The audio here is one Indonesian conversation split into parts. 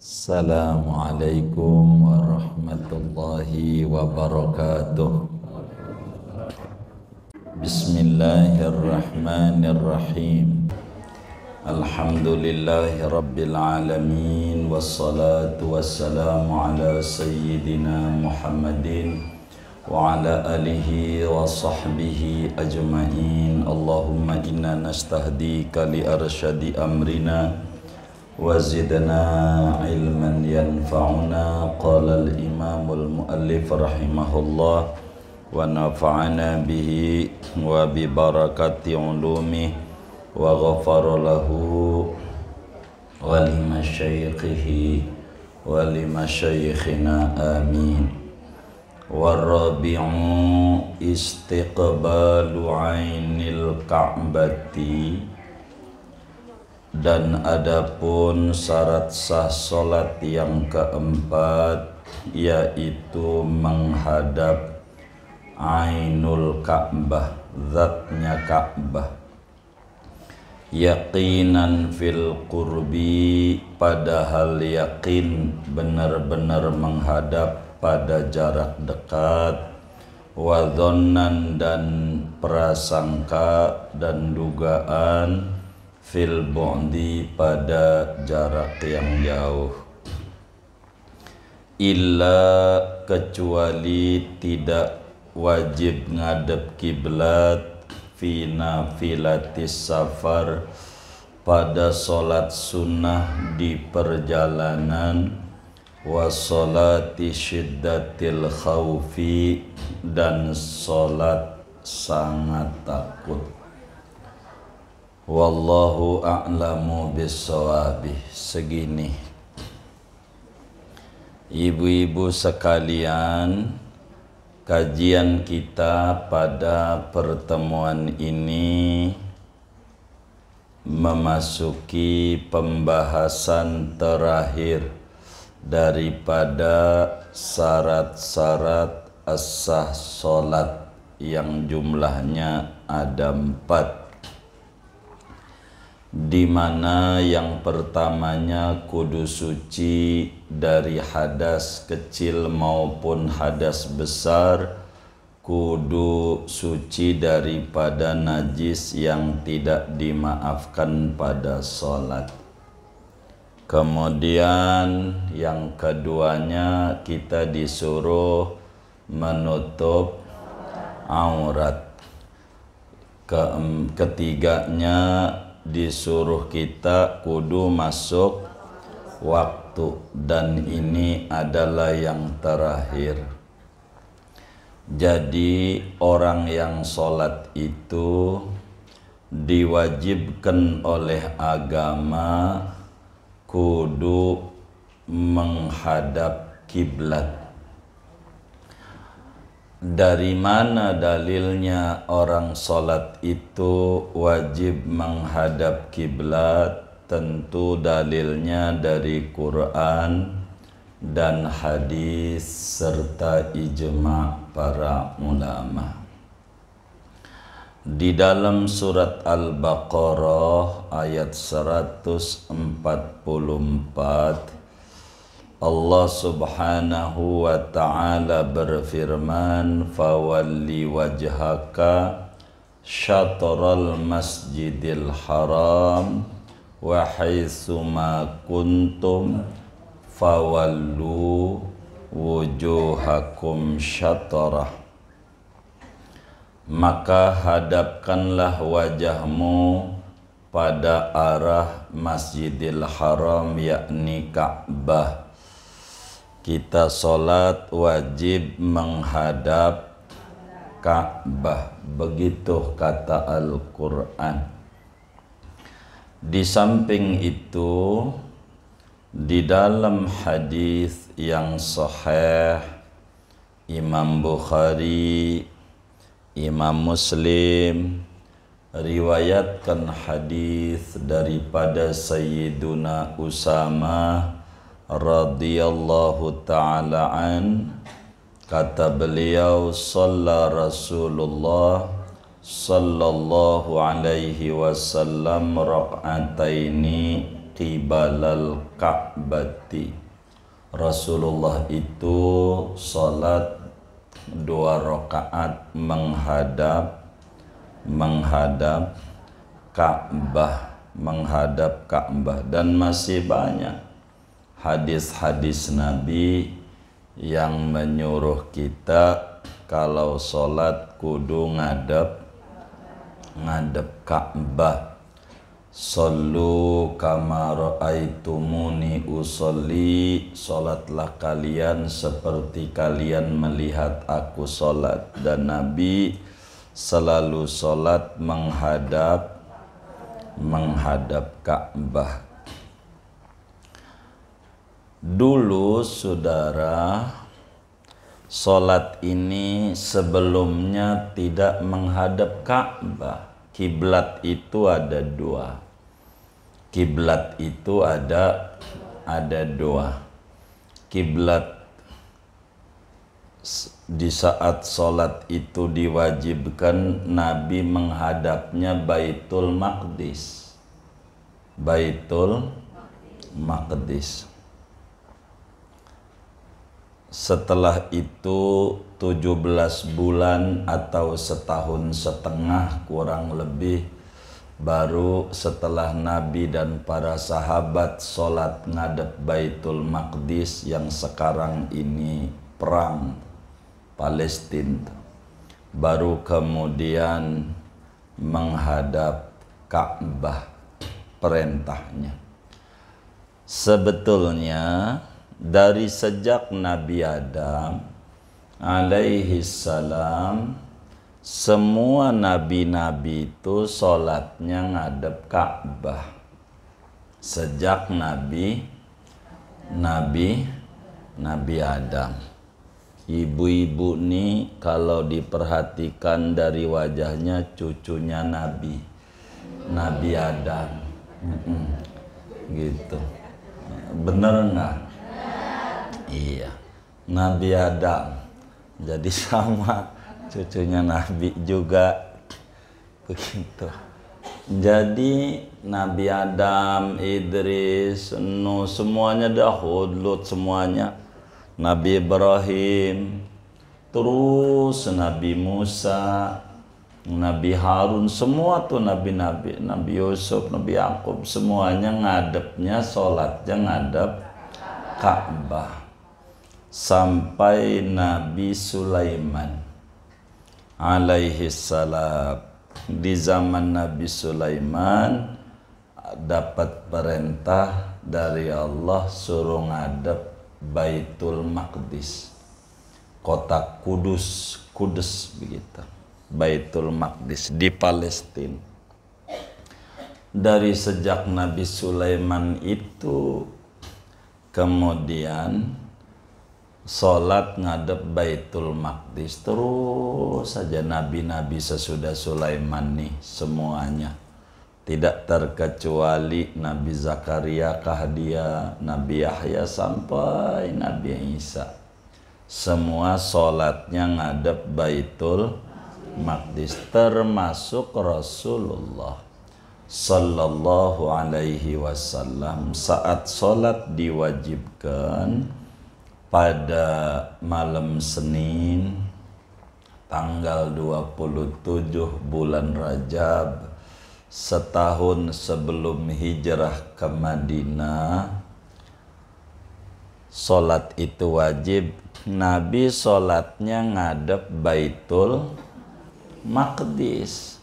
Assalamualaikum warahmatullahi wabarakatuh. Bismillahirrahmanirrahim. Alhamdulillahi rabbil alamin. Wassalatu wassalamu ala sayyidina Muhammadin wa ala alihi wa sahbihi ajma'in. Allahumma inna nastahdika li arsyadi amrina wazidna ilman yanfa'una. Qala al-imamul muallif rahimahullah wa nafa'ana bihi wa bi barakati ulumi wa ghafara lahu wa limasyaikhihi wa limasyayikhina amin. Warabi'u istiqbalu ainil ka'bati. Dan adapun syarat sah solat yang keempat, yaitu menghadap ainul Ka'bah, zatnya Ka'bah. Yaqinan fil qurbi, padahal yakin benar-benar menghadap pada jarak dekat. Wadhonnan, dan prasangka dan dugaan. Fil bu'di, pada jarak yang jauh. Illa, kecuali tidak wajib ngadep kiblat fi nafilatis safar, pada solat sunnah di perjalanan. Wa solati syiddatil khawfi, dan solat sangat takut. Wallahu a'lamu bis-shawabi. Segini, ibu-ibu sekalian, kajian kita pada pertemuan ini memasuki pembahasan terakhir daripada syarat-syarat as-sah solat, yang jumlahnya ada 4, di mana yang pertamanya kudu suci dari hadas kecil maupun hadas besar, kudu suci daripada najis yang tidak dimaafkan pada sholat. Kemudian yang keduanya kita disuruh menutup aurat. Ketiganya disuruh kita kudu masuk waktu, dan ini adalah yang terakhir. Jadi orang yang sholat itu diwajibkan oleh agama kudu menghadap kiblat. Dari mana dalilnya orang sholat itu wajib menghadap kiblat? Tentu dalilnya dari Quran dan hadis serta ijma' para ulama. Di dalam surat Al-Baqarah ayat 144, Allah subhanahu wa ta'ala berfirman, fawalli wajhaka syatral masjidil haram wa haitsu ma kuntum fawallu wujuhakum syatrah. Maka hadapkanlah wajahmu pada arah Masjidil Haram, yakni Ka'bah. Kita sholat wajib menghadap Ka'bah, begitu kata Al-Quran. Di samping itu, di dalam hadis yang sahih Imam Bukhari, Imam Muslim riwayatkan hadis daripada Sayyiduna Usama radhiyallahu ta'ala an, kata beliau, shalla Rasulullah sallallahu alaihi wasallam rak'ataini qibalal ka'bati. Rasulullah itu salat 2 rakaat menghadap Ka'bah, dan masih banyak hadis-hadis Nabi yang menyuruh kita kalau salat kudu ngadep Ka'bah. Sallu kama ra'aitumuni usolli, salatlah kalian seperti kalian melihat aku salat. Dan Nabi selalu salat menghadap Ka'bah. Dulu saudara, salat ini sebelumnya tidak menghadap Ka'bah. Kiblat itu ada 2. Kiblat itu ada 2. Kiblat di saat sholat itu diwajibkan, Nabi menghadapnya Baitul Maqdis. Setelah itu 17 bulan atau setahun setengah kurang lebih, baru setelah Nabi dan para sahabat sholat ngadep Baitul Maqdis yang sekarang ini perang Palestina, baru kemudian menghadap Ka'bah perintahnya. Sebetulnya dari sejak Nabi Adam alaihi salam, semua nabi-nabi itu sholatnya ngadep Ka'bah. Sejak Nabi Adam. Ibu-ibu nih kalau diperhatikan dari wajahnya cucunya Nabi Adam. Gitu. Bener nggak? Iya. Nabi Adam. Jadi sama cucunya Nabi juga begitu. Jadi Nabi Adam, Idris, Nuh, semuanya Daud, Lut, semuanya. Nabi Ibrahim, terus Nabi Musa, Nabi Harun, semua tuh nabi-nabi, Nabi Yusuf, Nabi Yakub, semuanya ngadepnya sholatnya ngadep Ka'bah. Sampai Nabi Sulaiman alaihi salam. Di zaman Nabi Sulaiman dapat perintah dari Allah suruh ngadep Baitul Maqdis, kota Kudus begitu. Baitul Maqdis di Palestina. Dari sejak Nabi Sulaiman itu kemudian sholat ngadep Baitul Maqdis terus saja. Nabi-nabi sesudah Sulaiman nih semuanya, tidak terkecuali Nabi Zakaria, Kahdia, Nabi Yahya sampai Nabi Isa, semua sholatnya ngadep Baitul Maqdis, termasuk Rasulullah sallallahu alaihi wasallam. Saat sholat diwajibkan pada malam Senin tanggal 27 bulan Rajab, setahun sebelum hijrah ke Madinah, sholat itu wajib. Nabi sholatnya ngadep Baitul Maqdis.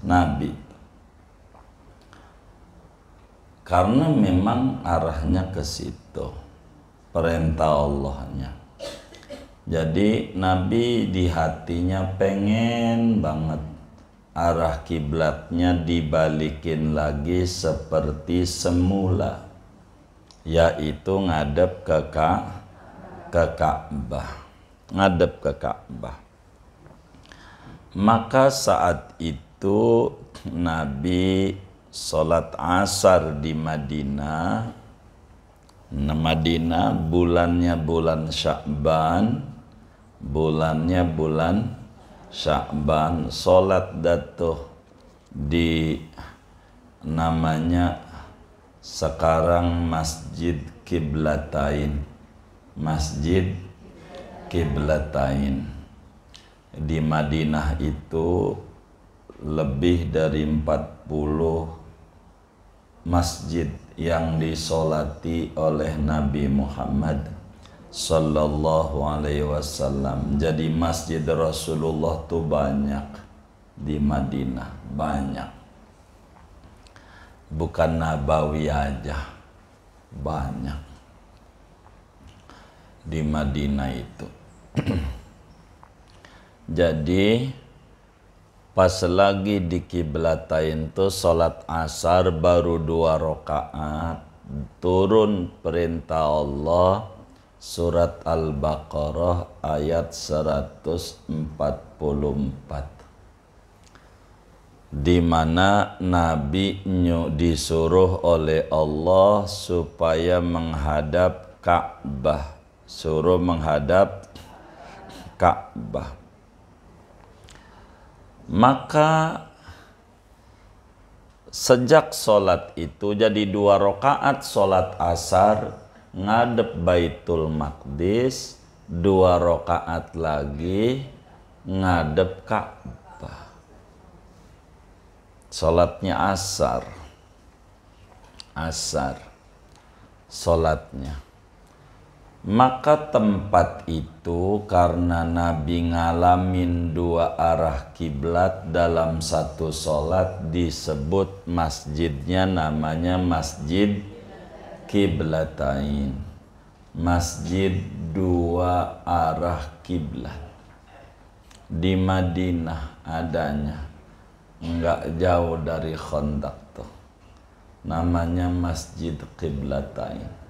Nabi, karena memang arahnya ke situ, perintah Allahnya. Jadi Nabi di hatinya pengen banget arah kiblatnya dibalikin lagi seperti semula, yaitu ngadep ke Ka'bah, ngadep ke Ka'bah. Maka saat itu Nabi sholat asar di Madinah. Madinah bulannya bulan Sya'ban, sholat datuh di namanya sekarang Masjid Qiblatain. Masjid Qiblatain. Di Madinah itu lebih dari 40 masjid yang disolati oleh Nabi Muhammad Sallallahu Alaihi Wasallam. Jadi masjid Rasulullah tuh banyak di Madinah, banyak. Bukan Nabawi aja, banyak di Madinah itu. Jadi pas lagi di Qiblatain tuh sholat asar baru 2 rakaat, turun perintah Allah, surat Al-Baqarah ayat 144, di mana Nabi disuruh oleh Allah supaya menghadap Ka'bah, suruh menghadap Ka'bah. Maka sejak sholat itu jadi 2 rakaat sholat asar ngadep Baitul Maqdis, 2 rakaat lagi ngadep Ka'bah. Sholatnya asar sholatnya. Maka tempat itu karena Nabi ngalamin 2 arah kiblat dalam satu sholat, disebut masjidnya namanya Masjid Qiblatain. Masjid 2 arah kiblat. Di Madinah adanya, enggak jauh dari Khandaq tuh. Namanya Masjid Qiblatain.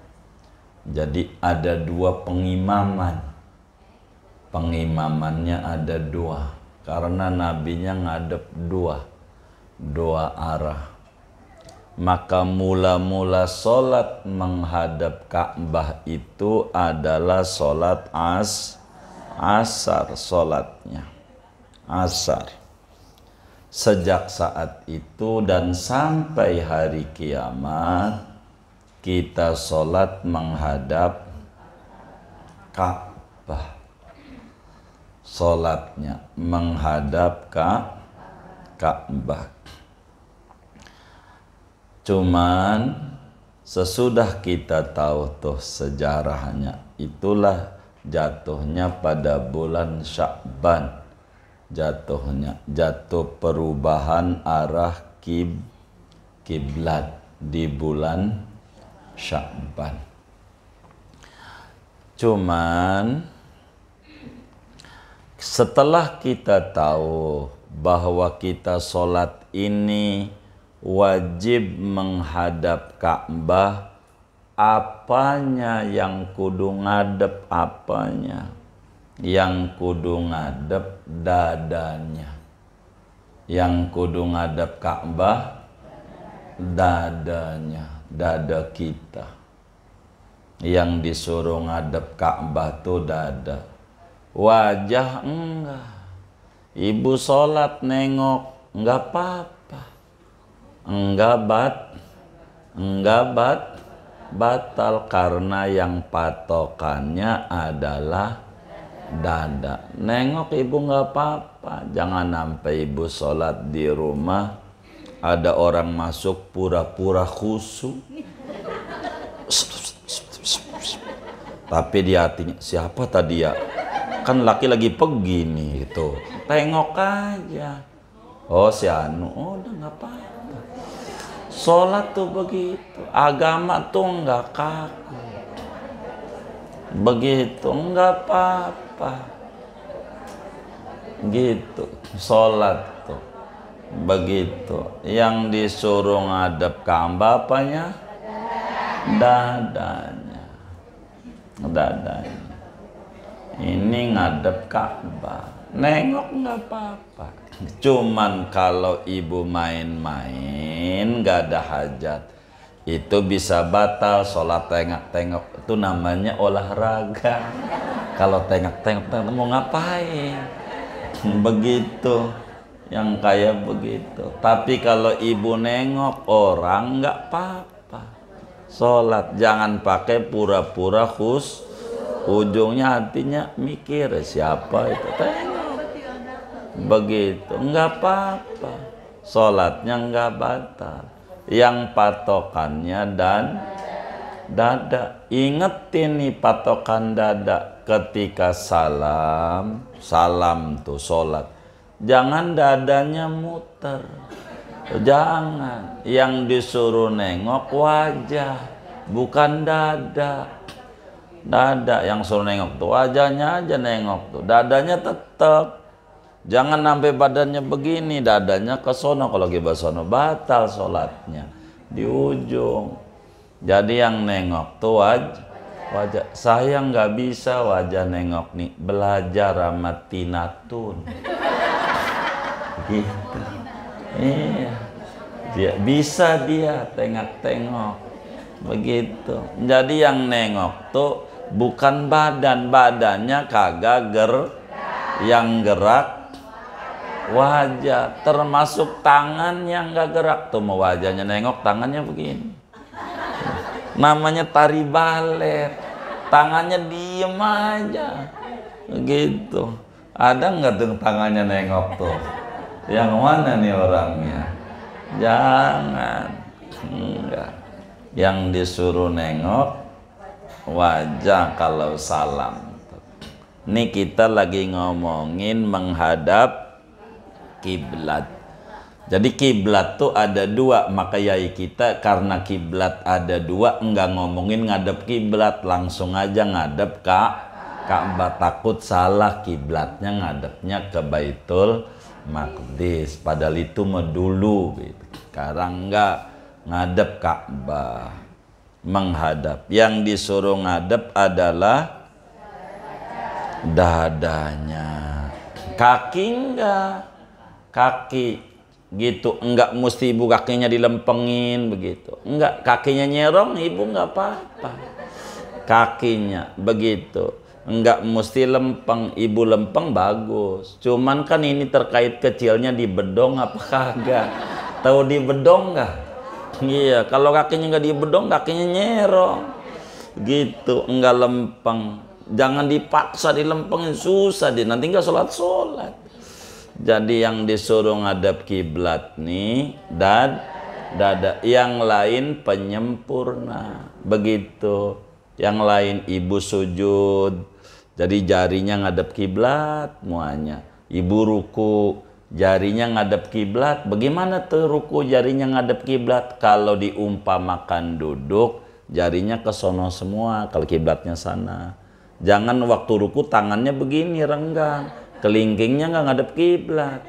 Jadi ada 2 pengimaman. Pengimamannya ada 2 karena nabinya ngadep 2 arah. Maka mula-mula sholat menghadap Ka'bah itu adalah sholat asar, sholatnya asar. Sejak saat itu dan sampai hari kiamat kita sholat menghadap Ka'bah. Sholatnya menghadap Ka'bah. Cuman sesudah kita tahu tuh sejarahnya, itulah jatuhnya pada bulan Sya'ban. Jatuh perubahan arah kiblat di bulan Sya'ban. Cuman setelah kita tahu bahwa kita sholat ini wajib menghadap Ka'bah, apanya yang kudu ngadep apanya? Yang kudu ngadep dadanya. Yang kudu ngadep Ka'bah dadanya, dada kita. Yang disuruh ngadep Ka'bah tuh dada, wajah enggak. Ibu sholat nengok enggak apa-apa, enggak batal karena yang patokannya adalah dada. Nengok ibu enggak apa-apa. Jangan sampai ibu sholat di rumah ada orang masuk pura-pura khusyuk, tapi di hatinya siapa tadi ya? Kan laki lagi pergi nih gitu. Tengok aja. Oh si Anu, oh udah nggak apa-apa. Sholat tuh begitu. Agama tuh nggak kaku. Begitu nggak apa-apa. Gitu. Sholat tuh begitu. Yang disuruh ngadep Ka'bah apanya? Dadanya. Ini ngadep Ka'bah. Nengok nggak apa-apa. Cuman kalau ibu main-main nggak ada hajat, itu bisa batal sholat. Tengok-tengok itu namanya olahraga. Kalau tengok-tengok mau ngapain? Begitu. yang kayak begitu. Tapi kalau ibu nengok orang nggak apa-apa. Sholat jangan pakai pura-pura ujungnya hatinya mikir siapa itu, tengok begitu, nggak apa-apa. Sholatnya nggak batal. Yang patokannya dan dada. Ingetin nih patokan dada ketika salam tuh sholat. Jangan dadanya muter. Jangan. Yang disuruh nengok wajah, bukan dada. Dada yang suruh nengok tuh wajahnya aja nengok tuh. Dadanya tetap. Jangan sampai badannya begini, dadanya ke sono. Kalau ke sono batal sholatnya di ujung. Jadi yang nengok tuh wajah. Saya nggak bisa wajah nengok nih. Belajar sama Tinatun. Gitu. Iya. Dia bisa dia tengok-tengok. Begitu. Jadi yang nengok tuh bukan badannya kagak yang gerak wajah, termasuk tangan yang nggak gerak tuh. Mau wajahnya nengok, tangannya begini. Namanya tari balet, tangannya diem aja begitu. Ada nggak tuh tangannya nengok tuh? Yang mana nih orangnya? Jangan. Enggak. Yang disuruh nengok wajah kalau salam. Ini kita lagi ngomongin menghadap kiblat. Jadi kiblat tuh ada dua, maka yai kita karena kiblat ada dua, enggak ngomongin ngadep kiblat, langsung aja ngadep Ka'bah. Takut salah kiblatnya, ngadepnya ke Baitul Maqdis. Padahal itu mah dulu gitu. Sekarang enggak, ngadep Ka'bah, menghadap. Yang disuruh ngadep adalah dadanya. Kaki enggak, kaki gitu, enggak mesti ibu kakinya dilempengin begitu, enggak, kakinya nyerong ibu enggak apa-apa, kakinya begitu, enggak mesti lempeng, ibu lempeng bagus. Cuman kan ini terkait kecilnya di bedong apa kagak, tahu di bedong enggak? Iya, kalau kakinya enggak di bedong, kakinya nyerong gitu, enggak lempeng. Jangan dipaksa dilempengin, susah deh, nanti enggak sholat. Jadi yang disuruh ngadap kiblat nih dan dada, yang lain penyempurna begitu. Yang lain ibu sujud, jadi jarinya ngadap kiblat muanya. Ibu ruku, jarinya ngadap kiblat. Bagaimana tuh ruku jarinya ngadap kiblat? Kalau diumpamakan duduk, jarinya ke sono semua kalau kiblatnya sana. Jangan waktu ruku tangannya begini renggang. Kelingkingnya nggak ngadep kiblat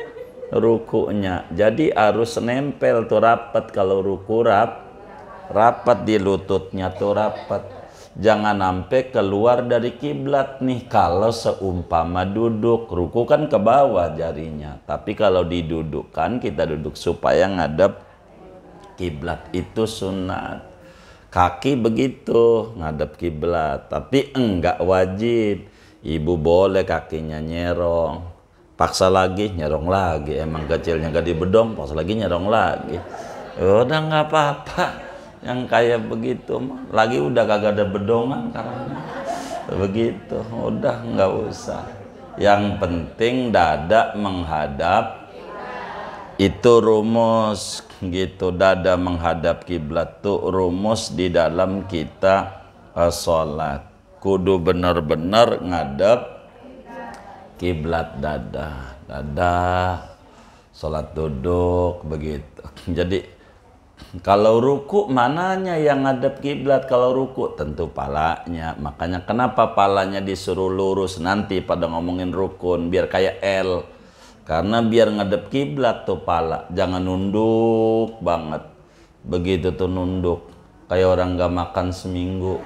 rukunya, jadi harus nempel tuh rapat. Kalau ruku rapat di lututnya tuh rapat, jangan sampai keluar dari kiblat nih. Kalau seumpama duduk, ruku kan ke bawah jarinya, tapi kalau didudukkan, kita duduk supaya ngadep kiblat, itu sunat. Kaki begitu ngadep kiblat, tapi enggak wajib. Ibu boleh kakinya nyerong, paksa lagi nyerong lagi, emang kecilnya gak dibedong, paksa lagi nyerong lagi. Udah nggak apa-apa yang kayak begitu, lagi udah kagak ada bedongan karena begitu, udah nggak usah. Yang penting dada menghadap, itu rumus gitu. Dada menghadap kiblat tuh rumus di dalam kita sholat. Kudu benar-benar ngadep kiblat dada. Sholat duduk begitu. Jadi kalau ruku mananya yang ngadep kiblat? Kalau ruku tentu palanya. Makanya kenapa palanya disuruh lurus nanti pada ngomongin rukun, biar kayak L. Karena biar ngadep kiblat tuh pala, jangan nunduk banget. Begitu tuh nunduk, kayak orang gak makan seminggu.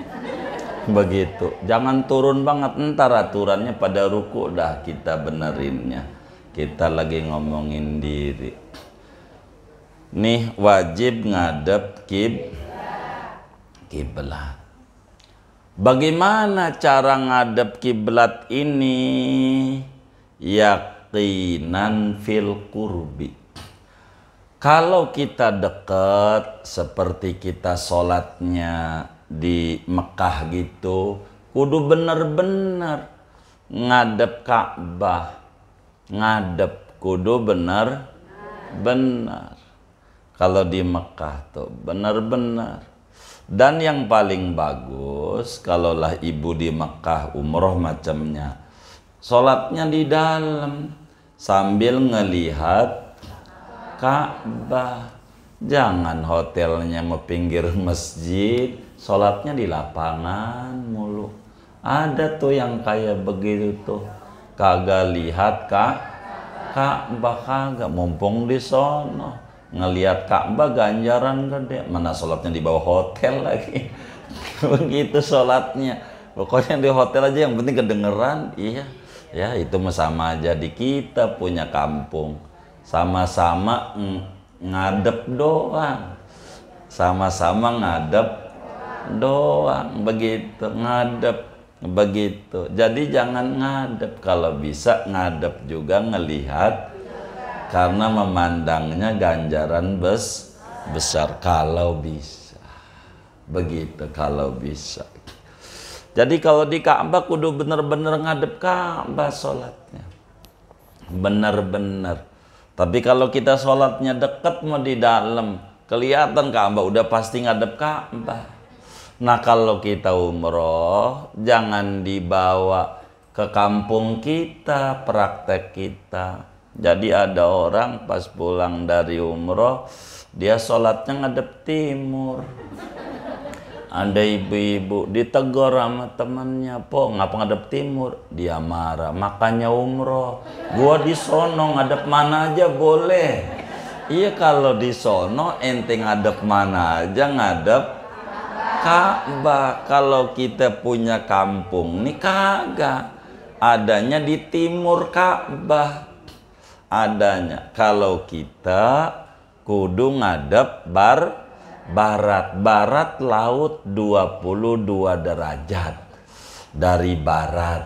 Begitu, jangan turun banget, ntar aturannya pada ruku dah kita benerinnya. Kita lagi ngomongin diri. Nih wajib ngadep kiblat. Bagaimana cara ngadep kiblat ini? Ya yaqinan fil qurbi. Kalau kita dekat seperti kita sholatnya di Mekah gitu, kudu bener-bener ngadep Ka'bah, ngadep kudu bener-bener. Kalau di Mekah tuh bener-bener. Dan yang paling bagus, kalaulah ibu di Mekah umroh macamnya, sholatnya di dalam sambil ngelihat Ka'bah. Jangan hotelnya mau pinggir masjid, sholatnya di lapangan mulu. Ada tuh yang kayak begitu tuh, kagak lihat Ka'bah, kagak, mumpung di sono ngelihat Ka'bah ganjaran gede, mana sholatnya di bawah hotel lagi. Begitu sholatnya, pokoknya di hotel aja yang penting kedengeran. Iya ya, itu sama aja di kita punya kampung, sama-sama ngadep doang, sama-sama ngadep doang, begitu ngadep begitu. Jadi jangan ngadep, kalau bisa ngadep juga ngelihat, karena memandangnya ganjaran besar kalau bisa. Begitu kalau bisa. Jadi kalau di Ka'bah kudu bener-bener ngadep Ka'bah sholatnya, bener-bener. Tapi kalau kita sholatnya deket mau di dalam, kelihatan Ka'bah, udah pasti ngadep Ka'bah. Nah kalau kita umroh, jangan dibawa ke kampung kita, praktek kita. Jadi ada orang pas pulang dari umroh, dia sholatnya ngadep timur. Ada ibu-ibu ditegur sama temannya, po ngapa ngadep timur? Dia marah, makanya umroh. Gua di sono ngadep mana aja boleh. Iya, kalau di sono ente ngadep mana aja, ngadep Ka'bah. Kalau kita punya kampung nih kagak, adanya di timur Ka'bah adanya. Kalau kita kudu ngadep barat laut 22 derajat dari barat.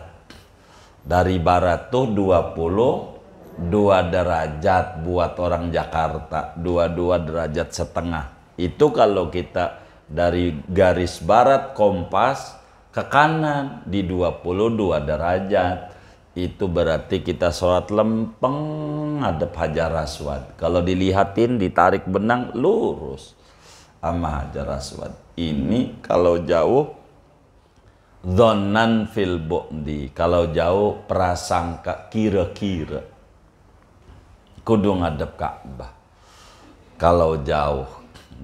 Dari barat tuh 22 derajat buat orang Jakarta, 22 derajat setengah. Itu kalau kita dari garis barat kompas ke kanan di 22 derajat. Itu berarti kita sholat lempeng ngadep Hajar Aswad. Kalau dilihatin, ditarik benang lurus sama Hajar Aswad. Ini kalau jauh dhannan fil bu'di, kalau jauh prasangka, kira-kira. Kudu ngadep Ka'bah kalau jauh.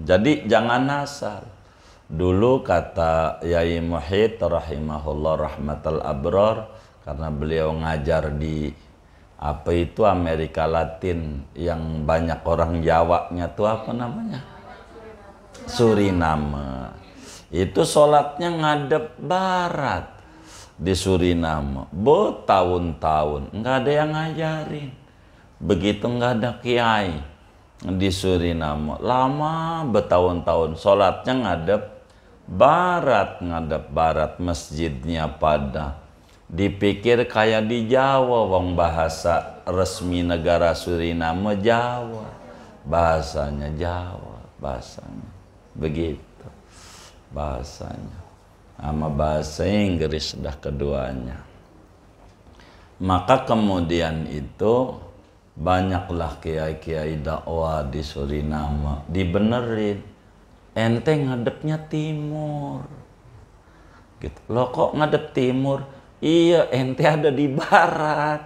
Jadi jangan asal. Dulu kata Yai Muhyidd rahimahullah rahmatal abrar, karena beliau ngajar di apa itu Amerika Latin, yang banyak orang Jawanya tuh apa namanya, Suriname. Itu sholatnya ngadep barat di Suriname. Tahun-tahun nggak ada yang ngajarin. Begitu nggak ada kiai di Suriname, lama bertahun-tahun sholatnya ngadep barat, masjidnya pada. Dipikir kayak di Jawa, wong bahasa resmi negara Suriname Jawa, bahasanya Jawa, bahasanya begitu, bahasanya sama bahasa Inggris dah keduanya. Maka kemudian itu banyaklah kiai-kiai dakwah di Suriname dibenerin, ente ngadepnya timur gitu. Loh kok ngadep timur? Iya, ente ada di barat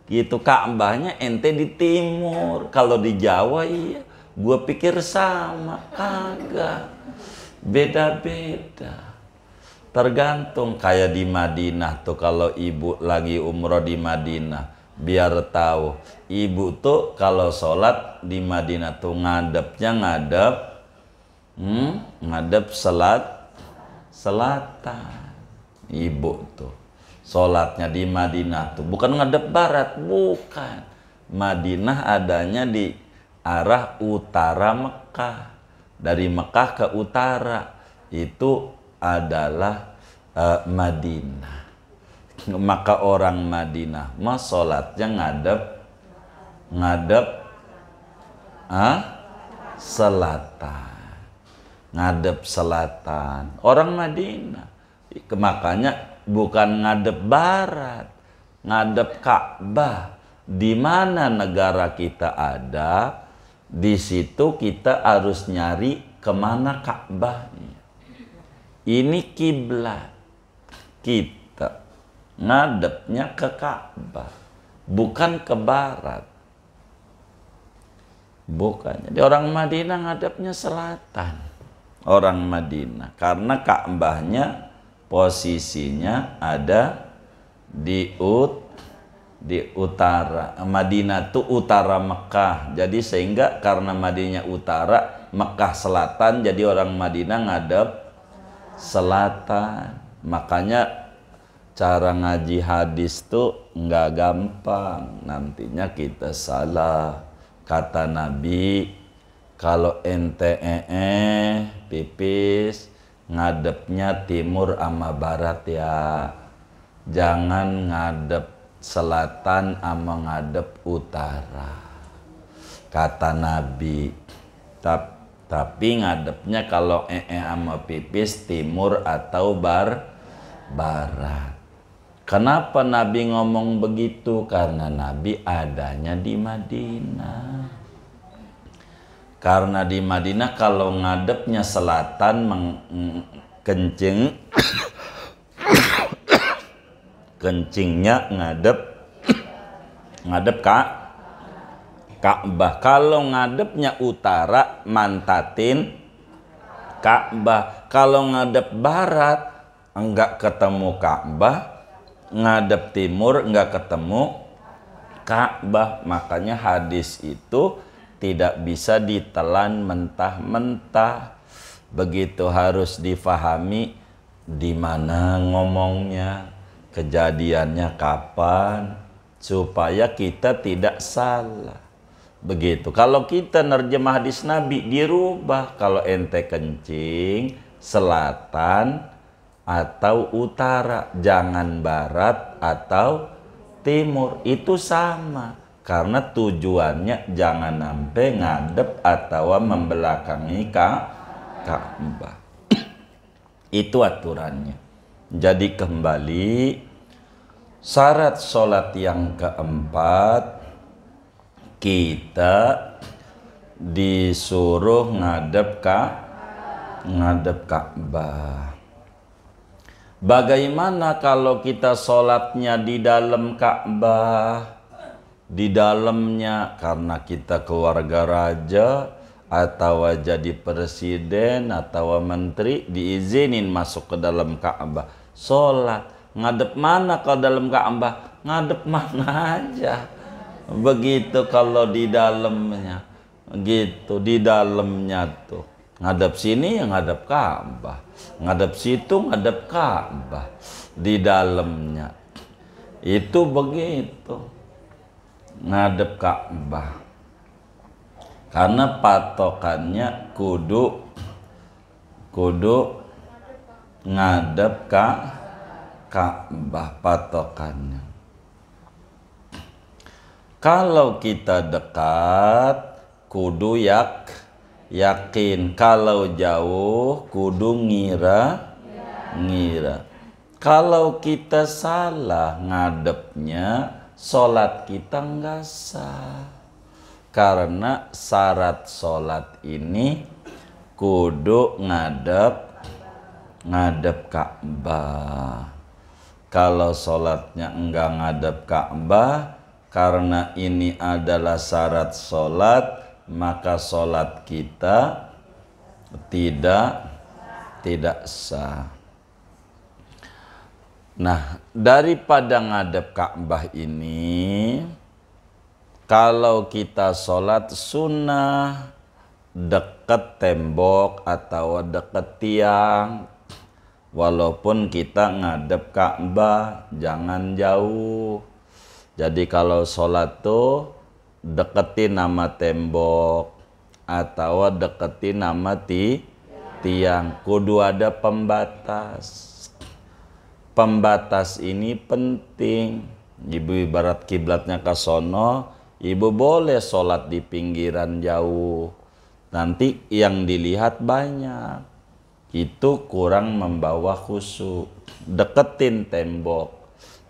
gitu, Ka'bahnya ente di timur. Kalau di Jawa iya, gua pikir sama, kagak, beda-beda. Tergantung. Kayak di Madinah tuh, kalau ibu lagi umroh di Madinah, biar tahu, ibu tuh kalau sholat di Madinah tuh ngadepnya ngadep selatan. Ibu tuh sholatnya di Madinah tuh bukan ngadep barat, bukan. Madinah adanya di arah utara Mekah. Dari Mekah ke utara itu adalah Madinah Maka orang Madinah mah sholatnya ngadep selatan. Ngadep selatan. Orang Madinah. Makanya bukan ngadep barat, ngadep Ka'bah. Di mana negara kita ada, di situ kita harus nyari kemana Ka'bahnya. Ini kiblat. Kita ngadepnya ke Ka'bah, bukan ke barat. Bukan. Jadi orang Madinah ngadepnya selatan. Orang Madinah. Karena Ka'bahnya posisinya ada di utara. Madinah itu utara Mekah. Jadi sehingga karena Madinah utara, Mekah selatan, jadi orang Madinah ngadep selatan. Makanya cara ngaji hadis tuh nggak gampang. Nantinya kita salah. Kata Nabi, kalau ente pipis ngadepnya timur sama barat ya. Jangan ngadep selatan sama ngadep utara. Kata Nabi. Tapi ngadepnya kalau sama pipis timur atau barat. Kenapa Nabi ngomong begitu? Karena Nabi adanya di Madinah. Karena di Madinah kalau ngadepnya selatan kencingnya ngadep Ka'bah. Kalau ngadepnya utara mantatin Ka'bah. Kalau ngadep barat enggak ketemu Ka'bah, ngadep timur enggak ketemu Ka'bah. Makanya hadis itu tidak bisa ditelan mentah-mentah. Begitu harus difahami di mana ngomongnya, kejadiannya kapan, supaya kita tidak salah. Begitu. Kalau kita nerjemah hadis Nabi dirubah. Kalau ente kencing selatan atau utara, jangan barat atau timur. Itu sama. Karena tujuannya jangan sampai ngadep atau membelakangi Ka'bah. Itu aturannya. Jadi kembali, syarat sholat yang keempat, kita disuruh ngadep Ka'bah. Bagaimana kalau kita sholatnya di dalam Ka'bah? Di dalamnya karena kita keluarga raja atau jadi presiden atau menteri, diizinin masuk ke dalam Ka'bah. Sholat ngadep mana kalau dalam Ka'bah? Ngadep mana aja. Begitu kalau di dalamnya. Gitu, di dalamnya tuh. Ngadep sini ya ngadep Ka'bah. Ngadep situ ngadep Ka'bah. Di dalamnya. Itu begitu. Ngadep Ka'bah. Karena patokannya kudu ngadep Ka'bah patokannya. Kalau kita dekat kudu yakin, kalau jauh kudu ngira. Kalau kita salah ngadepnya, sholat kita nggak sah. Karena syarat sholat ini kudu ngadep Ka'bah. Kalau sholatnya enggak ngadep Ka'bah, karena ini adalah syarat sholat, maka sholat kita tidak sah. Nah, daripada ngadep Ka'bah ini, kalau kita sholat sunnah deket tembok atau deket tiang, walaupun kita ngadep Ka'bah, jangan jauh. Jadi kalau sholat tuh deketin nama tembok atau deketin nama tiang, kudu ada pembatas. Pembatas ini penting. Ibu ibarat kiblatnya ke sono, ibu boleh sholat di pinggiran jauh. Nanti yang dilihat banyak. Itu kurang membawa khusyuk. Deketin tembok.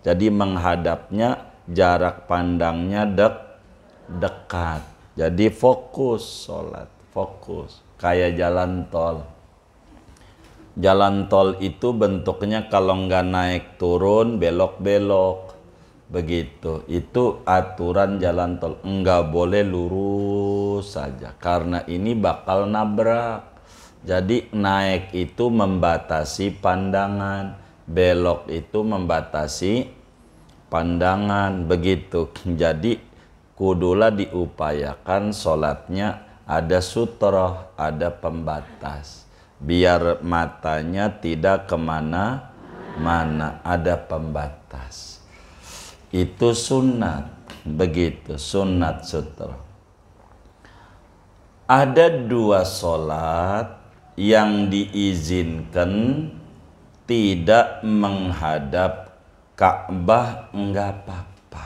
Jadi menghadapnya, jarak pandangnya dekat. Jadi fokus sholat. Fokus. Kayak jalan tol. Jalan tol itu bentuknya kalau nggak naik turun, belok-belok. Begitu. Itu aturan jalan tol. Nggak boleh lurus saja. Karena ini bakal nabrak. Jadi naik itu membatasi pandangan. Belok itu membatasi pandangan. Begitu. Jadi kudulah diupayakan sholatnya ada sutroh, ada pembatas. Biar matanya tidak kemana-mana, ada pembatas. Itu sunat, begitu, sunat sutra. Ada dua sholat yang diizinkan tidak menghadap Ka'bah, enggak apa-apa.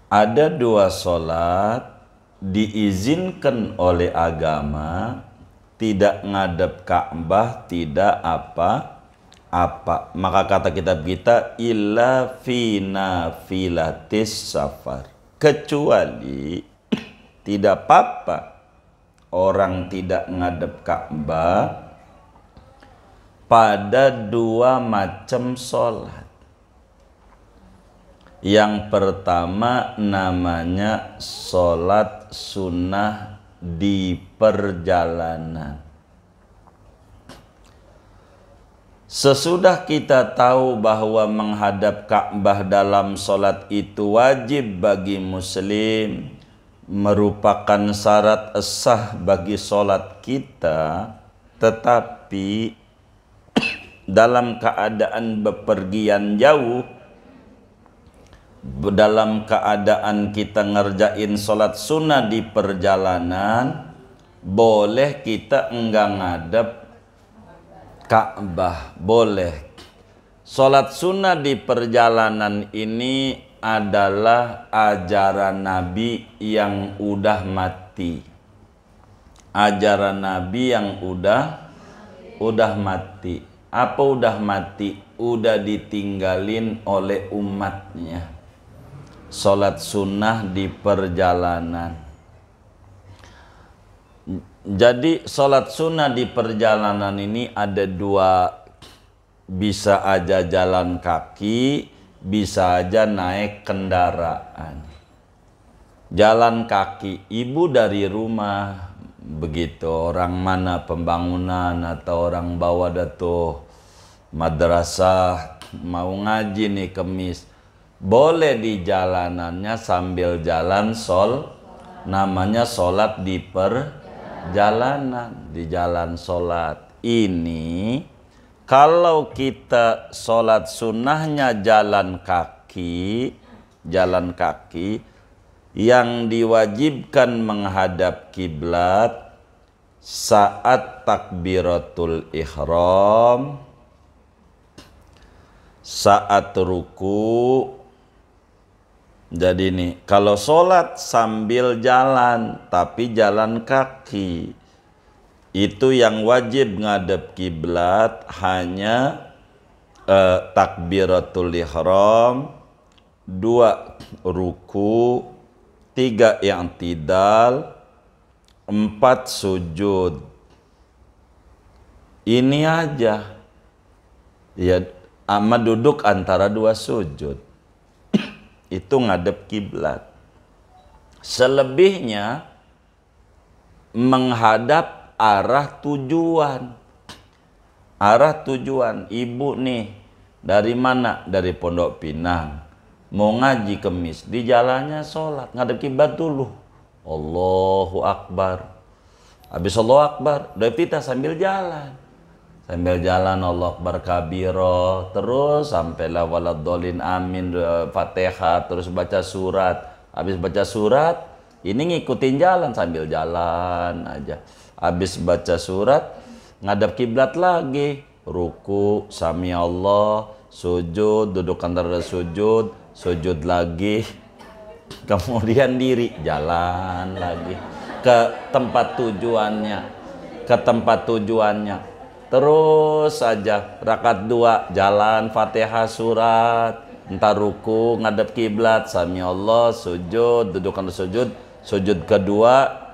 Ada dua sholat diizinkan oleh agama tidak ngadep Ka'bah, tidak apa-apa. Maka kata kitab kita, illa fi nafilatis safar. Kecuali tidak apa-apa orang tidak ngadep Ka'bah pada dua macam sholat. Yang pertama namanya sholat sunnah di perjalanan. Sesudah kita tahu bahwa menghadap Ka'bah dalam sholat itu wajib bagi muslim, merupakan syarat sah bagi sholat kita, tetapi dalam keadaan bepergian jauh, dalam keadaan kita ngerjain sholat sunnah di perjalanan, boleh kita enggak ngadep Ka'bah, boleh. Sholat sunnah di perjalanan ini adalah ajaran Nabi yang udah mati. Ajaran Nabi yang udah mati. Apa udah mati? Udah ditinggalin oleh umatnya. Sholat sunnah di perjalanan. Jadi sholat sunnah di perjalanan ini ada dua. Bisa aja jalan kaki, bisa aja naik kendaraan. Jalan kaki, ibu dari rumah, begitu orang mana pembangunan atau orang bawa datuh madrasah mau ngaji nih kemis, boleh di jalanannya sambil jalan namanya sholat di perjalanan, di jalan sholat. Ini kalau kita sholat sunnahnya jalan kaki yang diwajibkan menghadap kiblat saat takbiratul ihram, saat ruku. Jadi nih, kalau sholat sambil jalan tapi jalan kaki, itu yang wajib ngadep kiblat hanya takbiratul ihram, 2 ruku, 3 i'tidal, 4 sujud. Ini aja. Ya, ama duduk antara 2 sujud. Itu ngadep kiblat. Selebihnya menghadap arah tujuan. Arah tujuan. Ibu nih dari mana? Dari Pondok Pinang. Mau ngaji kemis, di jalannya sholat, ngadep kiblat dulu. Allahu Akbar. Habis Allahu Akbar, udah kita sambil jalan. Sambil jalan Allah Akbar kabiro, terus sampailah waladhdallin amin, Fatihah, terus baca surat. Habis baca surat, ini ngikutin jalan sambil jalan aja. Habis baca surat, ngadep kiblat lagi. ruku, sami Allah, sujud, duduk antara sujud, sujud lagi, kemudian diri, jalan lagi ke tempat tujuannya, terus saja. Rakaat 2 jalan, Fatihah surat, entar ruku ngadep kiblat, sami Allah, sujud, duduk antara sujud, sujud kedua,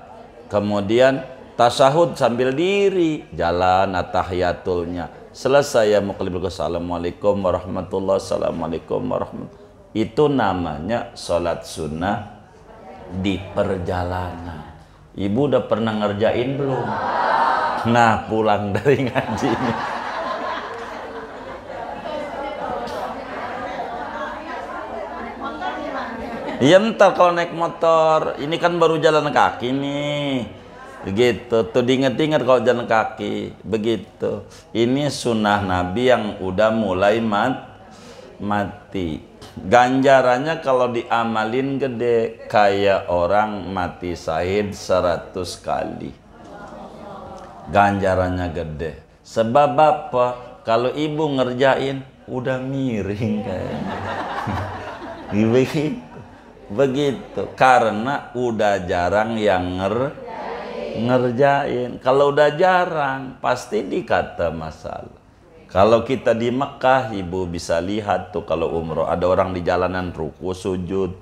kemudian tasyahud sambil diri, jalan atahiyatulnya. Selesai ya muqallibul qulub, assalamualaikum warahmatullahi, assalamualaikum warahmatullahi. Itu namanya sholat sunnah di perjalanan. Ibu udah pernah ngerjain belum? Nah, pulang dari ngaji ini. Iya, ntar kalau naik motor, ini kan baru jalan kaki nih. Begitu, tuh diinget-inget kalau jalan kaki. Begitu. Ini sunnah Nabi yang udah mulai mati. Ganjarannya kalau diamalin gede, kayak orang mati syahid 100 kali. Ganjarannya gede. Sebab apa? Kalau ibu ngerjain, udah miring kayaknya. Begitu. Karena udah jarang yang ngerjain. Kalau udah jarang, pasti dikata masalah. Kalau kita di Mekah, ibu bisa lihat tuh kalau umroh, ada orang di jalanan ruku sujud,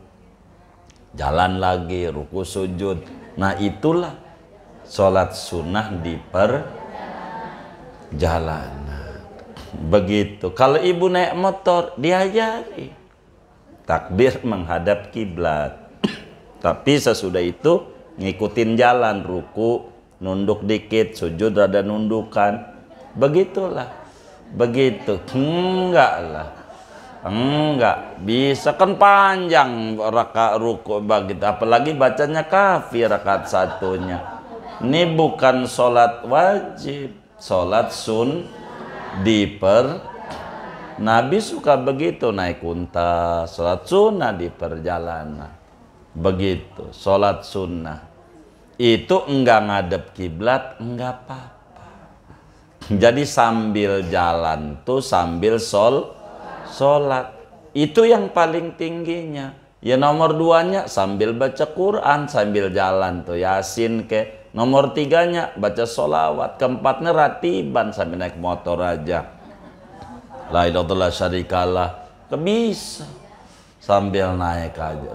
jalan lagi ruku sujud. Nah, itulah sholat sunnah di perjalanan. Begitu. Kalau ibu naik motor, diajari takbir menghadap kiblat. Tapi sesudah itu ngikutin jalan, ruku nunduk dikit, sujud rada nundukan. Begitulah. Begitu. Enggak bisa, kan panjang rakaat ruku begitu, apalagi bacanya kafir rakaat satunya. Ini bukan sholat wajib, sholat Nabi suka begitu, naik unta, sholat sunnah di perjalanan. Begitu, sholat sunnah itu enggak ngadep kiblat, enggak apa-apa. Jadi sambil jalan tuh sambil sholat. Itu yang paling tingginya. Ya nomor 2-nya sambil baca Quran sambil jalan tuh, Yasin ke. Nomor 3-nya baca sholawat. Keempatnya ratiban sambil naik motor aja. La ilaha illallah syarikalah. Bisa. Sambil naik aja.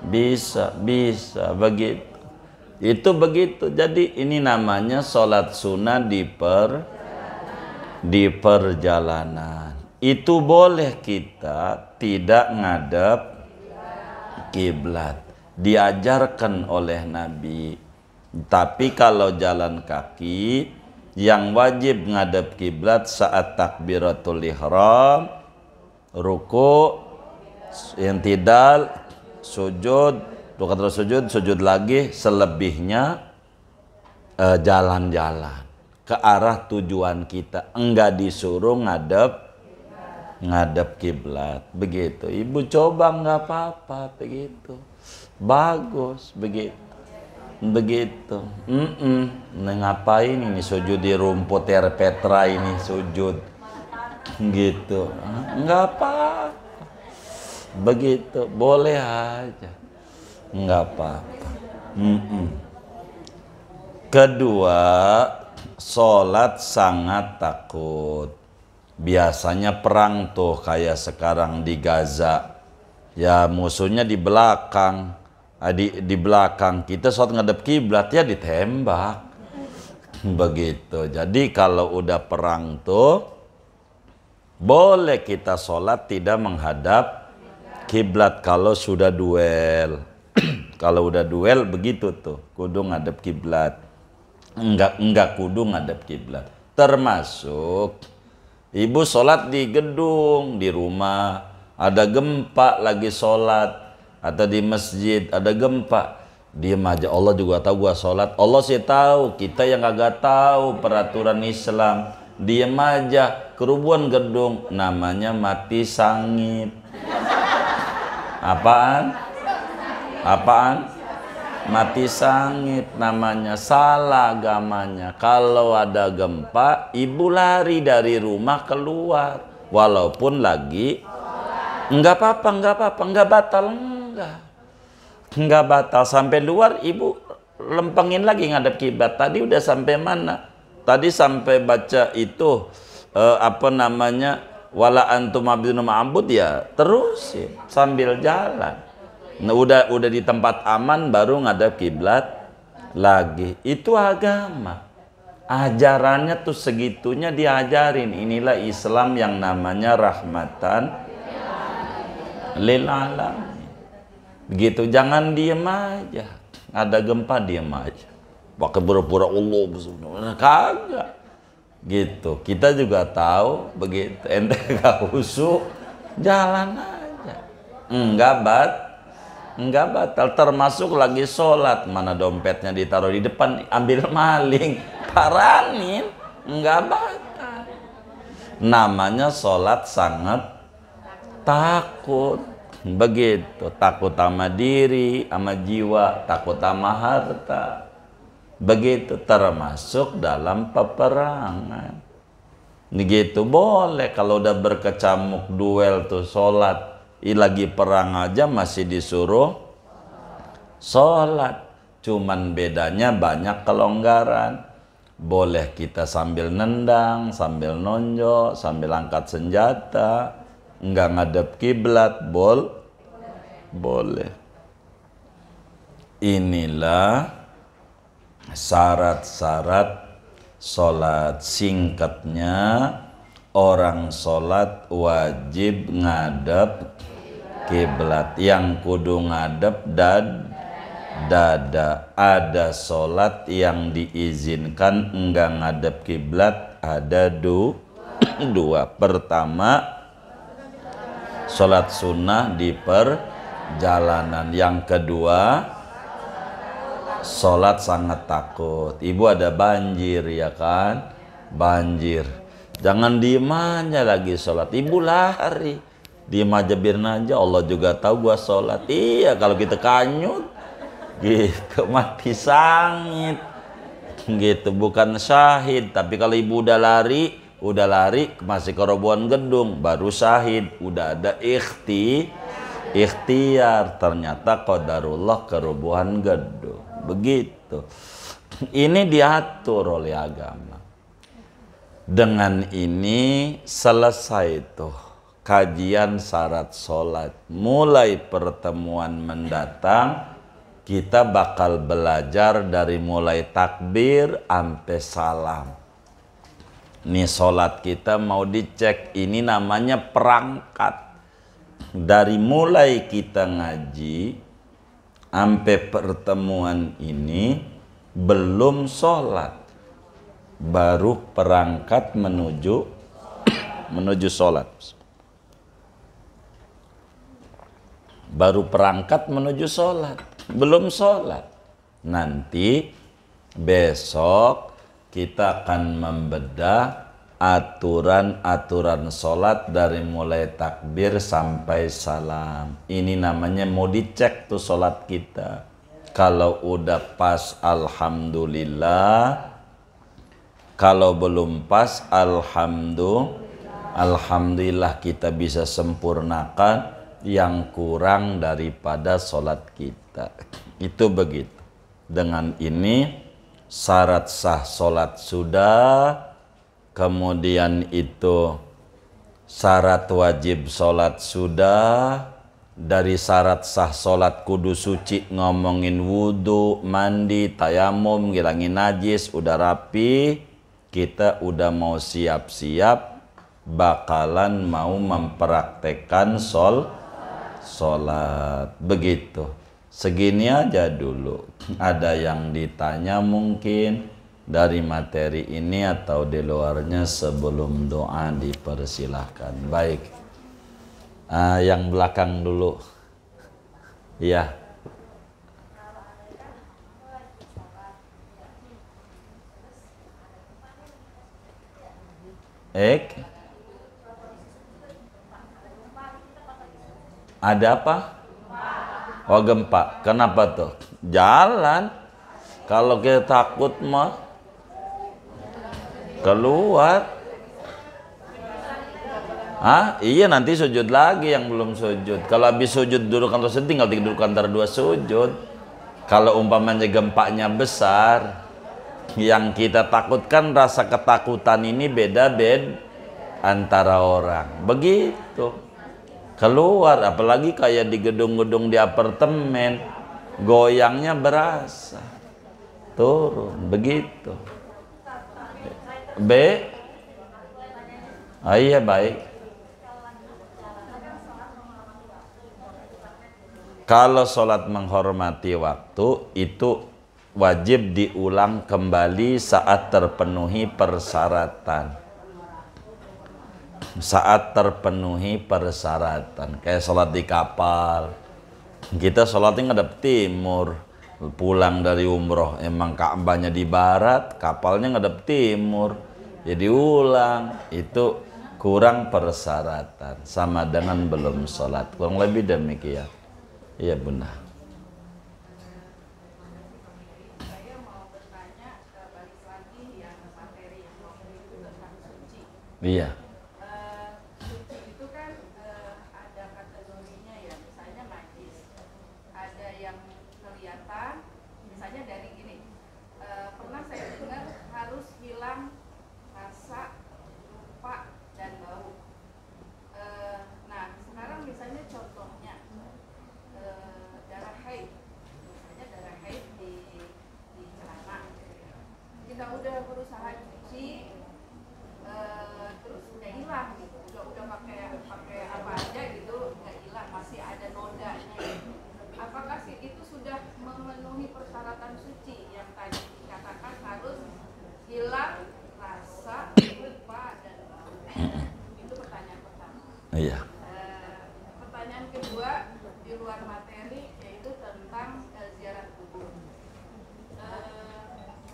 Bisa. Begitu. Itu begitu. Jadi ini namanya sholat sunnah di perjalanan. Itu boleh kita tidak ngadep kiblat. Diajarkan oleh Nabi. Tapi kalau jalan kaki, yang wajib ngadep kiblat saat takbiratul ihram, ruku, intidal, sujud, terus sujud lagi, selebihnya jalan-jalan ke arah tujuan kita, enggak disuruh ngadep kiblat. Begitu. Ibu coba, enggak apa-apa, begitu. Bagus begitu. Ngapain ini sujud di rumput Petra ini sujud gitu, enggak apa-apa. Begitu, boleh aja. Enggak apa-apa. Kedua, sholat sangat takut. Biasanya perang tuh kayak sekarang di Gaza. Ya musuhnya di belakang. Di belakang kita sholat ngadep kiblat, ya ditembak. Begitu. Jadi kalau udah perang tuh, boleh kita sholat tidak menghadap kiblat kalau sudah duel. Kalau udah duel begitu tuh, kudu ngadep kiblat. Enggak kudu ngadep kiblat. Termasuk ibu sholat di gedung, di rumah, ada gempa lagi sholat, atau di masjid ada gempa, diam aja. Allah juga tahu gua sholat. Allah sih tahu, kita yang agak tahu peraturan Islam. Diam aja, kerubuhan gedung, namanya mati sangit. Apaan? Mati sangit namanya, salah agamanya. Kalau ada gempa, ibu lari dari rumah keluar. Walaupun lagi, enggak apa-apa, enggak batal, enggak batal. Sampai luar, ibu lempengin lagi ngadep kiblat. Tadi udah sampai mana? Tadi sampai baca itu, wala antum abdun ma'bud ya, terus ya, sambil jalan. Nah, udah di tempat aman baru ngadep kiblat lagi. Itu agama. Ajarannya tuh segitunya diajarin. Inilah Islam yang namanya rahmatan lil alamin. Begitu, jangan diem aja. Ada gempa diem aja. Pakai pura-pura Allah, kagak. Gitu. Kita juga tahu begitu. Ente gak khusyuk, jalan aja. Enggak batal, termasuk lagi sholat, mana dompetnya ditaruh di depan, ambil maling, paranin, enggak batal. Namanya sholat sangat takut, begitu, takut sama diri, sama jiwa, takut sama harta, begitu, termasuk dalam peperangan. Begitu boleh kalau udah berkecamuk duel tuh sholat. Lagi perang aja masih disuruh sholat. Cuman bedanya banyak kelonggaran. Boleh kita sambil nendang, sambil nonjok, sambil angkat senjata, enggak ngadep kiblat, boleh. Inilah syarat-syarat sholat. Singkatnya, orang sholat wajib ngadep kiblat. Yang kudu ngadep dada. Ada sholat yang diizinkan enggak ngadep kiblat, ada dua. Pertama, sholat sunnah di perjalanan. Yang kedua, sholat sangat takut. Ibu ada banjir, ya kan? Banjir. Jangan diem aja lagi sholat. Ibu lari. Diem aja, biarin aja. Allah juga tahu gua sholat. Iya, kalau kita kanyut, gitu, mati sangit. Gitu, bukan syahid. Tapi kalau ibu udah lari, masih kerobohan gedung, baru syahid. Udah ada ikhtiar. Ternyata qadarullah kerobohan gedung. Begitu. Ini diatur oleh agama. Dengan ini selesai tuh kajian syarat sholat. Mulai pertemuan mendatang kita bakal belajar dari mulai takbir sampai salam. Nih sholat kita mau dicek, ini namanya perangkat. Dari mulai kita ngaji sampai pertemuan ini belum sholat, baru perangkat menuju sholat. Baru perangkat menuju sholat, belum sholat. Nanti besok kita akan membedah aturan-aturan sholat dari mulai takbir sampai salam. Ini namanya mau dicek tuh sholat kita. Kalau udah pas, alhamdulillah. Kalau belum pas, alhamdulillah kita bisa sempurnakan yang kurang daripada sholat kita. Itu begitu. Dengan ini syarat sah sholat sudah, kemudian itu syarat wajib sholat sudah. Dari syarat sah sholat kudu suci, ngomongin wudhu, mandi, tayamum, ngilangin najis, udah rapi. Kita udah mau siap-siap bakalan mau mempraktekkan sholat. Begitu. Segini aja dulu. Ada yang ditanya mungkin dari materi ini atau di luarnya, sebelum doa dipersilahkan. Baik. Yang belakang dulu. Iya. Ada apa? Oh, gempa. Kenapa tuh? Jalan. Kalau kita takut mah keluar. Iya, nanti sujud lagi yang belum sujud. Kalau habis sujud dudukan tersebut tinggal duduk antara dua sujud. Kalau umpamanya gempanya besar, yang kita takutkan rasa ketakutan ini beda-beda antara orang. Begitu. Keluar, apalagi kayak di gedung-gedung di apartemen, goyangnya berasa. Turun, begitu. Iya baik. Kalau sholat menghormati waktu itu wajib diulang kembali saat terpenuhi persyaratan. Saat terpenuhi persyaratan, kayak sholat di kapal, kita sholatnya ngadep timur, pulang dari umroh emang Ka'bahnya di barat, kapalnya ngadep timur, jadi ulang, itu kurang persyaratan, sama dengan belum sholat, kurang lebih demikian. Iya bunda. Saya mau bertanya balik lagi yang materi yang waktu itu tentang suci. Iya. Suci itu kan ada kategorinya ya, misalnya najis. Ada yang kelihatan, misalnya dari gini. Pernah saya dengar harus hilang rasa, rupa, dan bau. Nah, sekarang misalnya contohnya darah haid, misalnya darah haid di celana. Kita udah berusaha cuci, terus nggak hilang gitu. Udah pakai apa aja gitu, nggak hilang, masih ada nodanya. Apakah sih itu sudah memenuhi persyaratan suci yang tadi dikatakan harus hilang rasa, rupa, dan bau? Itu pertanyaan pertama. Iya. Pertanyaan kedua di luar materi yaitu tentang ziarah kubur.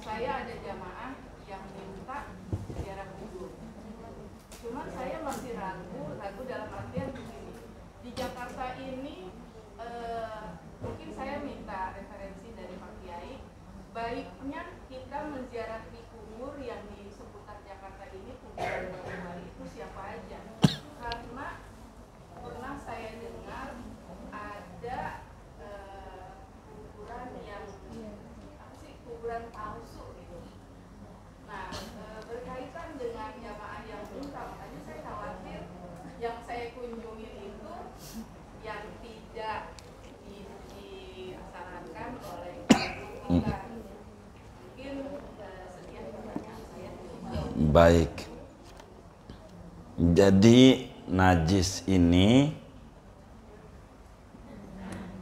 Saya ada jamaah yang minta ziarah kubur. Cuma saya masih ragu dalam artian begini. Di Jakarta ini mungkin saya minta referensi dari Pak Kiai. Baiknya kita menziarahi kubur yang di seputar Jakarta ini, kuburan wali itu siapa aja? Karena pernah saya dengar ada kuburan yang kuburan palsu gitu. Nah, berkaitan dengan jamaah yang minta, makanya saya khawatir yang saya kunjungi itu yang tidak disarankan oleh kita. Mungkin sekian pertanyaan saya. Baik. Jadi najis ini,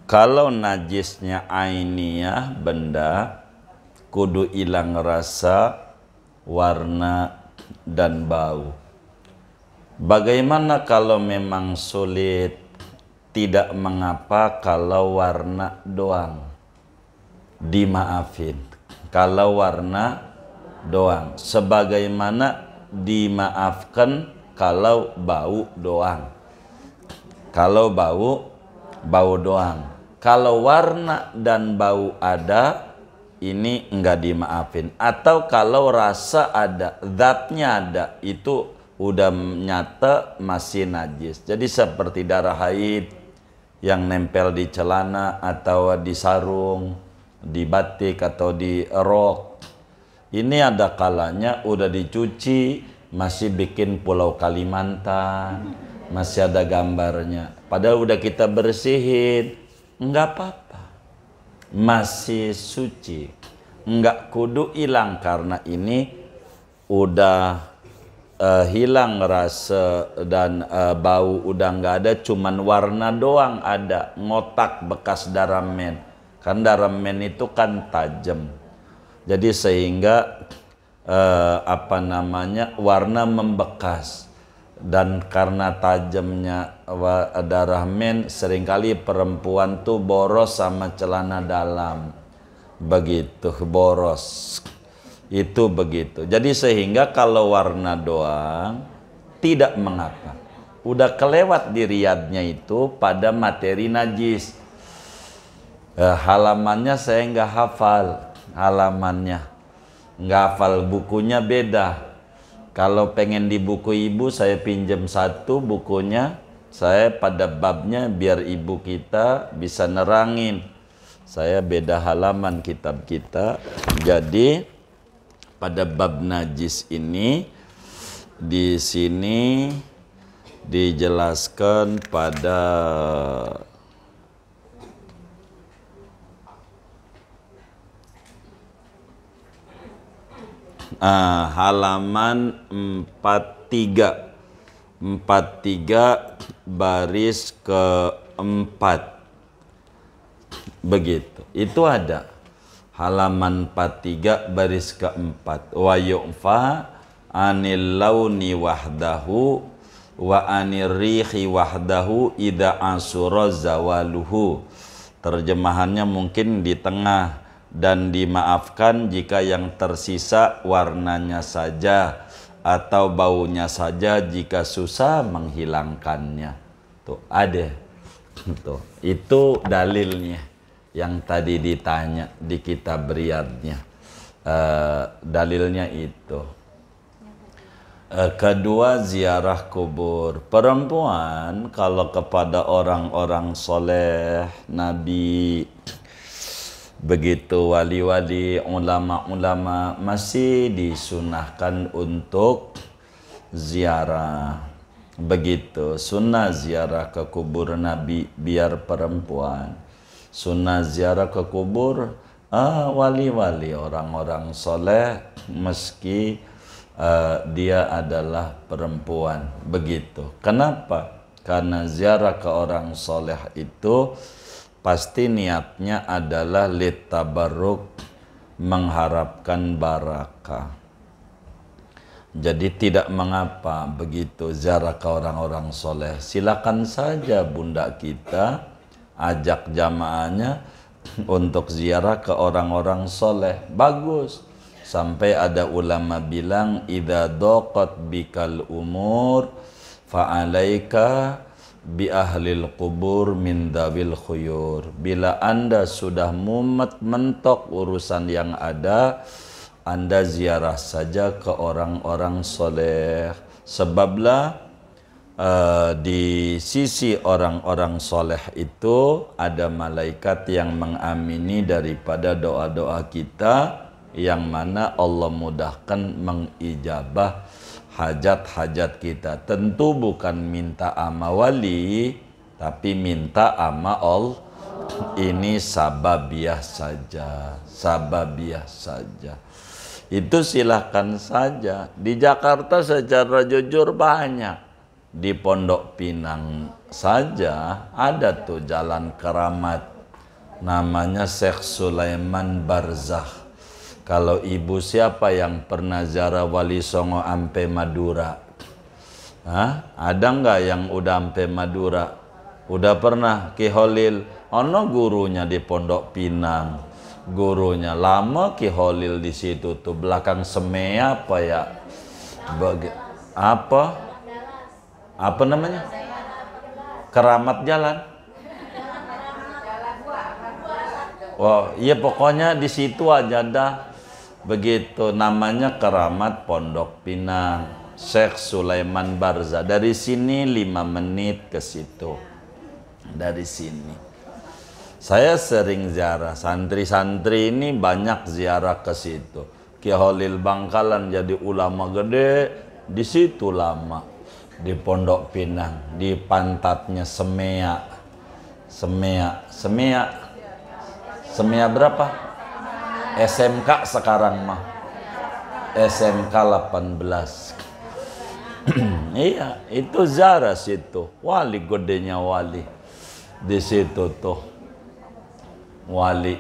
kalau najisnya ainiyah benda, kudu hilang rasa, warna, dan bau. Bagaimana kalau memang sulit? Tidak mengapa kalau warna doang, dimaafin. Kalau warna doang, sebagaimana dimaafkan kalau bau doang. Kalau bau doang. Kalau warna dan bau ada, ini enggak dimaafin. Atau kalau rasa ada, zatnya ada, itu udah nyata masih najis. Jadi seperti darah haid yang nempel di celana atau di sarung, di batik atau di rok. Ini ada kalanya udah dicuci, masih bikin Pulau Kalimantan, masih ada gambarnya. Padahal udah kita bersihin, enggak apa-apa, masih suci, enggak kudu hilang karena ini udah hilang rasa dan bau udah enggak ada, cuman warna doang ada, ngotak bekas darah men. Kan darah men itu kan tajam, jadi sehingga warna membekas, dan karena tajamnya darah men, seringkali perempuan tuh boros sama celana dalam, begitu boros, itu begitu. Jadi sehingga kalau warna doang tidak mengapa, udah kelewat di riyadnya itu pada materi najis. Halamannya saya nggak hafal, halamannya nggak hafal, bukunya beda. Kalau pengen di buku ibu saya pinjam satu bukunya, saya pada babnya biar ibu kita bisa nerangin. Saya beda halaman kitab kita. Jadi pada bab najis ini di sini dijelaskan pada halaman 43 baris keempat begitu. Itu ada halaman 43 baris keempat. Wa yu'fa anil launi wahdahu wa anir rihi wahdahu idza asura zawaluhu. Terjemahannya mungkin di tengah. Dan dimaafkan jika yang tersisa warnanya saja atau baunya saja jika susah menghilangkannya. Tuh ada. Tuh, itu dalilnya yang tadi ditanya di kitab Riyadnya. Dalilnya itu. Kedua, ziarah kubur. Perempuan kalau kepada orang-orang soleh, nabi, begitu wali-wali, ulama-ulama masih disunahkan untuk ziarah. Begitu sunnah ziarah ke kubur Nabi biar perempuan. Sunnah ziarah ke kubur wali-wali, orang-orang soleh meski dia adalah perempuan. Begitu. Kenapa? Karena ziarah ke orang soleh itu pasti niatnya adalah litabarruk, mengharapkan barakah. Jadi tidak mengapa begitu ziarah ke orang-orang soleh. Silakan saja bunda kita ajak jamaahnya untuk ziarah ke orang-orang soleh. Bagus. Sampai ada ulama bilang idza daqat bikal umur fa'alaika bi ahlil kubur min dawil khuyur. Bila Anda sudah mumet mentok urusan yang ada, Anda ziarah saja ke orang-orang soleh. Sebablah di sisi orang-orang soleh itu ada malaikat yang mengamini daripada doa-doa kita, yang mana Allah mudahkan mengijabah hajat-hajat kita. Tentu bukan minta ama wali, tapi minta ama Allah. Ini sababiah saja, sababiah saja. Itu silahkan saja. Di Jakarta secara jujur banyak. Di Pondok Pinang saja ada tuh jalan keramat. Namanya Syekh Sulaiman Barzakh. Kalau ibu siapa yang pernah ziarah Wali Songo ampe Madura? Hah? Ada nggak yang udah ampe Madura? Udah pernah? Ki Holil, ono gurunya di Pondok Pinang. Gurunya lama Ki Holil di situ tuh belakang Semea apa ya? Apa namanya? Keramat Jalan. Wah, iya pokoknya di situ aja dah. Begitu namanya Keramat Pondok Pinang, Syekh Sulaiman Barzakh. Dari sini 5 menit ke situ. Dari sini. Saya sering ziarah, santri-santri ini banyak ziarah ke situ. Ki Holil Bangkalan jadi ulama gede, di situ lama. Di Pondok Pinang, di pantatnya Semea. Semea berapa? SMK sekarang mah. SMK 18. Iya, itu ziarah situ. Wali gedenya wali. Di situ tuh. Wali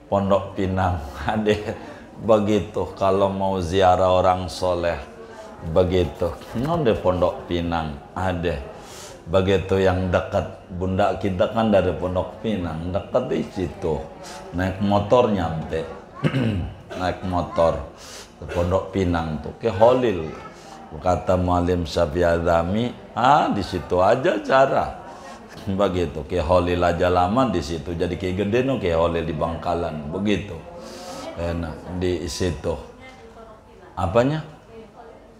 Pondok Pinang. Ada begitu kalau mau ziarah orang soleh. Begitu. Di Pondok Pinang ada. Begitu yang dekat, bunda kita kan dari Pondok Pinang, dekat di situ. Naik motor nyampe. Naik motor ke Pondok Pinang tuh ke Holil. Kata Mualim Syafi'i Adzami, di situ aja cara. begitu. Kiai Holil aja lama di situ, jadi Kiai Gede no Kiai Holil di Bangkalan, begitu. Enak di situ. Apanya?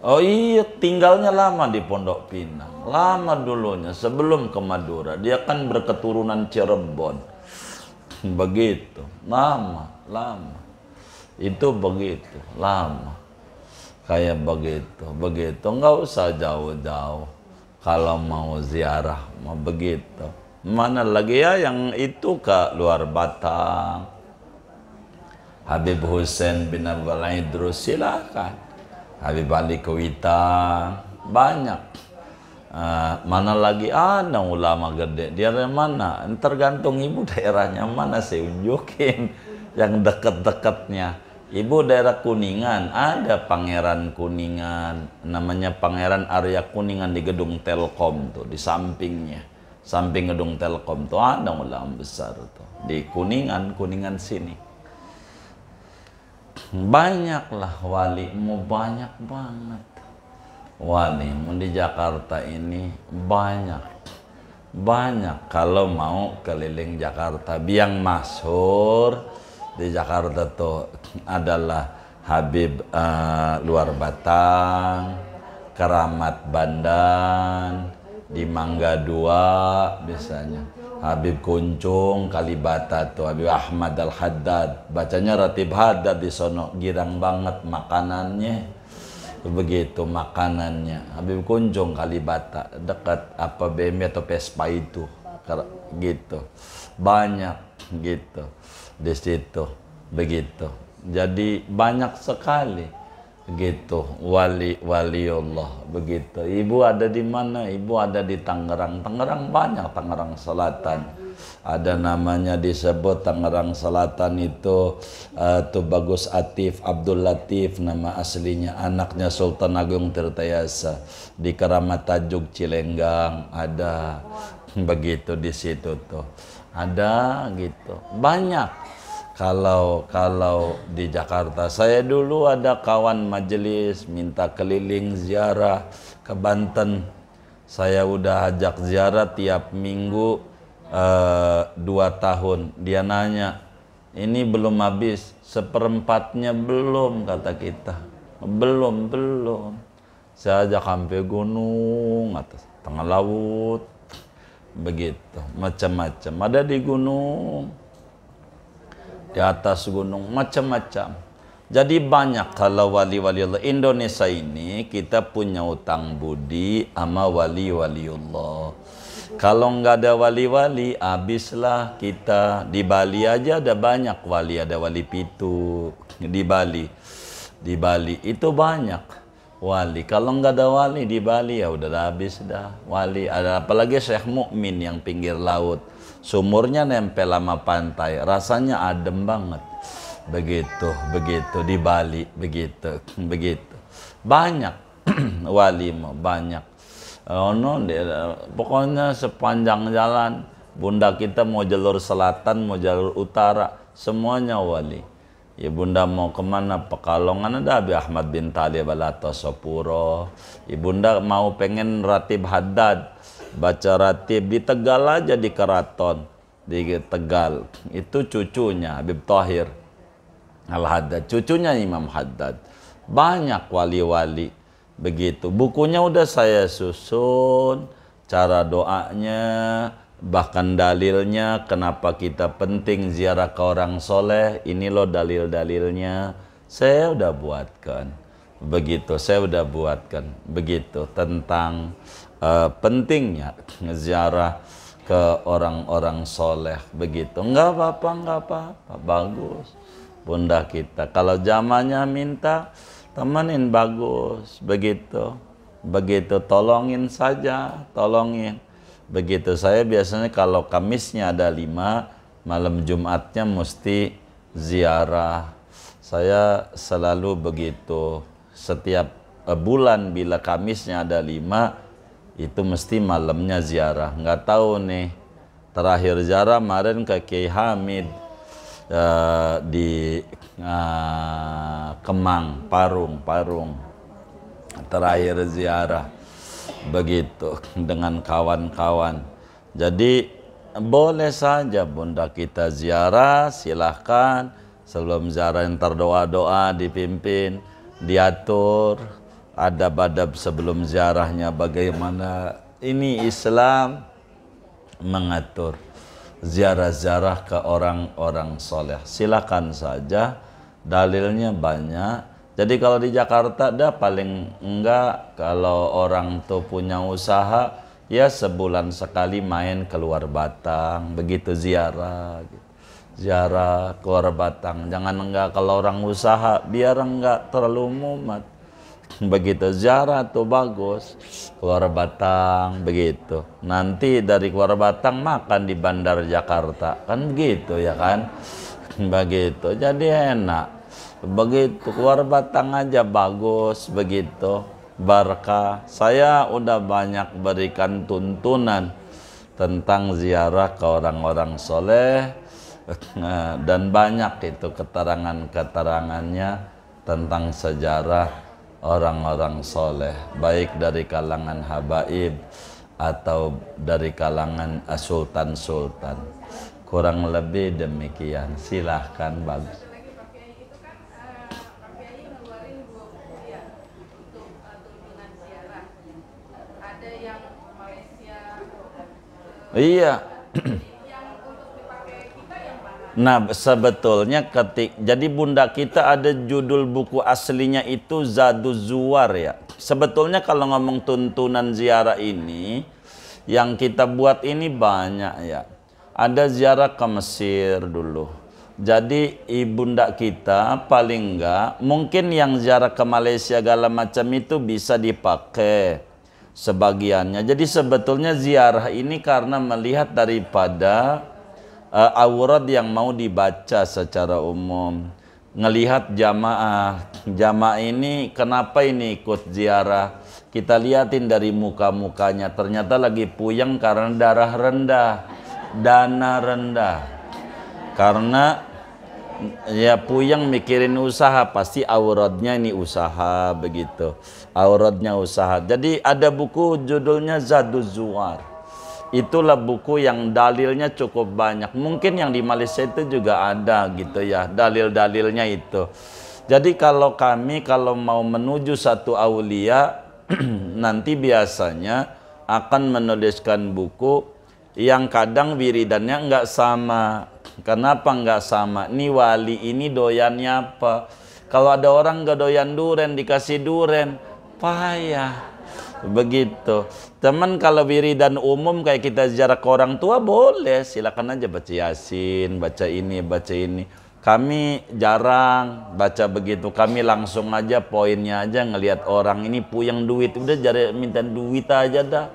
Oh iya, tinggalnya lama di Pondok Pinang. Lama dulunya, sebelum ke Madura. Dia kan berketurunan Cirebon. Begitu, lama. Itu begitu, lama. Kayak begitu. Nggak usah jauh-jauh. Kalau mau ziarah, mau begitu. Mana lagi ya yang itu ke luar Batang. Habib Hussein bin Abdul Idrus, silakan. Habib Ali Kuitang, banyak. Mana lagi ada ulama gede. Dia dari mana? Tergantung ibu daerahnya mana, saya unjukin yang deket-deketnya. Ibu daerah Kuningan, ada Pangeran Kuningan, namanya Pangeran Arya Kuningan di gedung Telkom tuh, di sampingnya. Samping gedung Telkom tuh ada ulama besar tuh. Di Kuningan sini. Banyaklah walimu, banyak banget walimu di Jakarta ini, banyak. Kalau mau keliling Jakarta, yang masyhur di Jakarta tuh adalah Habib luar Batang, Keramat Bandan, di Mangga 2 biasanya. Habib Kuncung, Kalibata tuh, Habib Ahmad Al-Haddad, bacanya Ratib Haddad di sono, girang banget makanannya, begitu makanannya. Habib Kuncung, Kalibata, dekat apa BMW atau Vespa itu, gitu, banyak gitu di situ, begitu. Jadi banyak sekali, gitu, waliullah, begitu. Ibu ada di mana? Ibu ada di Tangerang. Tangerang banyak, Tangerang Selatan. Ada namanya disebut Tangerang Selatan itu Bagus Atif Abdul Latif, nama aslinya, anaknya Sultan Agung Tirtayasa. Di Keramat Tajuk Cilenggang ada, begitu di situ tuh. Ada gitu, banyak. Kalau di Jakarta, saya dulu ada kawan majelis minta keliling ziarah ke Banten. Saya udah ajak ziarah tiap minggu 2 tahun. Dia nanya, ini belum habis, 1/4-nya belum, kata kita. Belum. Saya ajak sampai gunung atas, tengah laut, begitu, macam-macam. Ada di gunung, di atas gunung, macam-macam. Jadi banyak kalau wali-wali Allah. Indonesia ini kita punya utang budi sama wali-wali Allah. Kalau nggak ada wali-wali, habislah kita. Di Bali aja ada banyak wali, ada wali Pitu di Bali. Di Bali itu banyak wali. Kalau nggak ada wali di Bali, ya udah habis dah wali. Ada apalagi Syekh Mukmin yang pinggir laut. Sumurnya nempel sama pantai, rasanya adem banget. Begitu di Bali, begitu. Banyak wali mau banyak. Pokoknya sepanjang jalan, bunda kita mau jalur selatan, mau jalur utara, semuanya wali. Ya bunda mau kemana? Pekalongan ada Habib Ahmad bin Talib Al-Atasopuro. Ya bunda mau pengen Ratib Haddad, baca Ratib di Tegal aja, di Keraton di Tegal. Itu cucunya Habib Thohir Al-Haddad, cucunya Imam Haddad. Banyak wali-wali begitu. Bukunya udah saya susun, cara doanya, bahkan dalilnya, kenapa kita penting ziarah ke orang soleh. Ini loh dalil-dalilnya, saya udah buatkan. Begitu, saya udah buatkan. Begitu, tentang pentingnya ziarah ke orang-orang soleh. Begitu, nggak apa-apa, bagus. Bunda kita, kalau zamannya minta, temenin, bagus. Begitu, tolongin saja, tolongin. Begitu, saya biasanya kalau Kamisnya ada 5, malam Jumatnya mesti ziarah. Saya selalu begitu. Setiap bulan bila Kamisnya ada 5, itu mesti malamnya ziarah. Nggak tahu nih, terakhir ziarah kemarin ke Kiai Hamid di Kemang, Parung. Terakhir ziarah. Begitu, dengan kawan-kawan. Jadi boleh saja bunda kita ziarah, silahkan. Sebelum ziarah ntar doa-doa dipimpin, diatur, adab-adab sebelum ziarahnya bagaimana. Ini Islam mengatur ziarah-ziarah ke orang-orang soleh. Silakan saja, dalilnya banyak. Jadi kalau di Jakarta dah paling enggak kalau orang tuh punya usaha ya sebulan sekali main keluar Batang, begitu ziarah gitu. Ziarah keluar Batang, jangan enggak kalau orang usaha biar enggak terlalu mumet. Begitu ziarah tuh bagus, keluar Batang begitu. Nanti dari keluar Batang makan di Bandar Jakarta, kan begitu ya kan? Begitu, jadi enak. Begitu keluar Batang aja bagus begitu. Barkah. Saya udah banyak berikan tuntunan tentang ziarah ke orang-orang soleh. Dan banyak itu keterangan-keterangannya tentang sejarah orang-orang soleh, baik dari kalangan habaib atau dari kalangan sultan-sultan. Kurang lebih demikian. Silahkan bagus. Lagi Pak Kiai itu kan Pak Kiai ngeluarin 2 buku ya untuk tuntunan ziarah. Ada yang Malaysia, Iya. yang untuk dipakai kita yang mana? Nah, sebetulnya jadi bunda kita ada judul buku aslinya itu Zaduz Zuwar ya. Sebetulnya kalau ngomong tuntunan ziarah ini yang kita buat ini banyak ya. Ada ziarah ke Mesir dulu. Jadi ibunda kita paling enggak mungkin yang ziarah ke Malaysia segala macam itu bisa dipakai sebagiannya. Jadi sebetulnya ziarah ini karena melihat daripada aurat yang mau dibaca secara umum. Ngelihat jamaah ini kenapa ini ikut ziarah. Kita liatin dari muka-mukanya, ternyata lagi puyeng karena darah rendah, dana rendah. Karena ya puyeng mikirin usaha, pasti auratnya ini usaha begitu. Auratnya usaha. Jadi ada buku judulnya Zaduz Zuwar. Itulah buku yang dalilnya cukup banyak. Mungkin yang di Malaysia itu juga ada gitu ya, dalil-dalilnya itu. Jadi kalau kami kalau mau menuju satu aulia nanti biasanya akan menuliskan buku yang kadang wiridannya enggak sama. Kenapa enggak sama? Ini wali ini doyannya apa? Kalau ada orang enggak doyan duren dikasih duren, payah. Begitu. Teman kalau wiridan umum kayak kita ziarah ke orang tua boleh, silakan aja baca Yasin, baca ini, baca ini. Kami jarang baca begitu. Kami langsung aja poinnya aja ngelihat orang ini puyeng duit, udah jadi minta duit aja dah.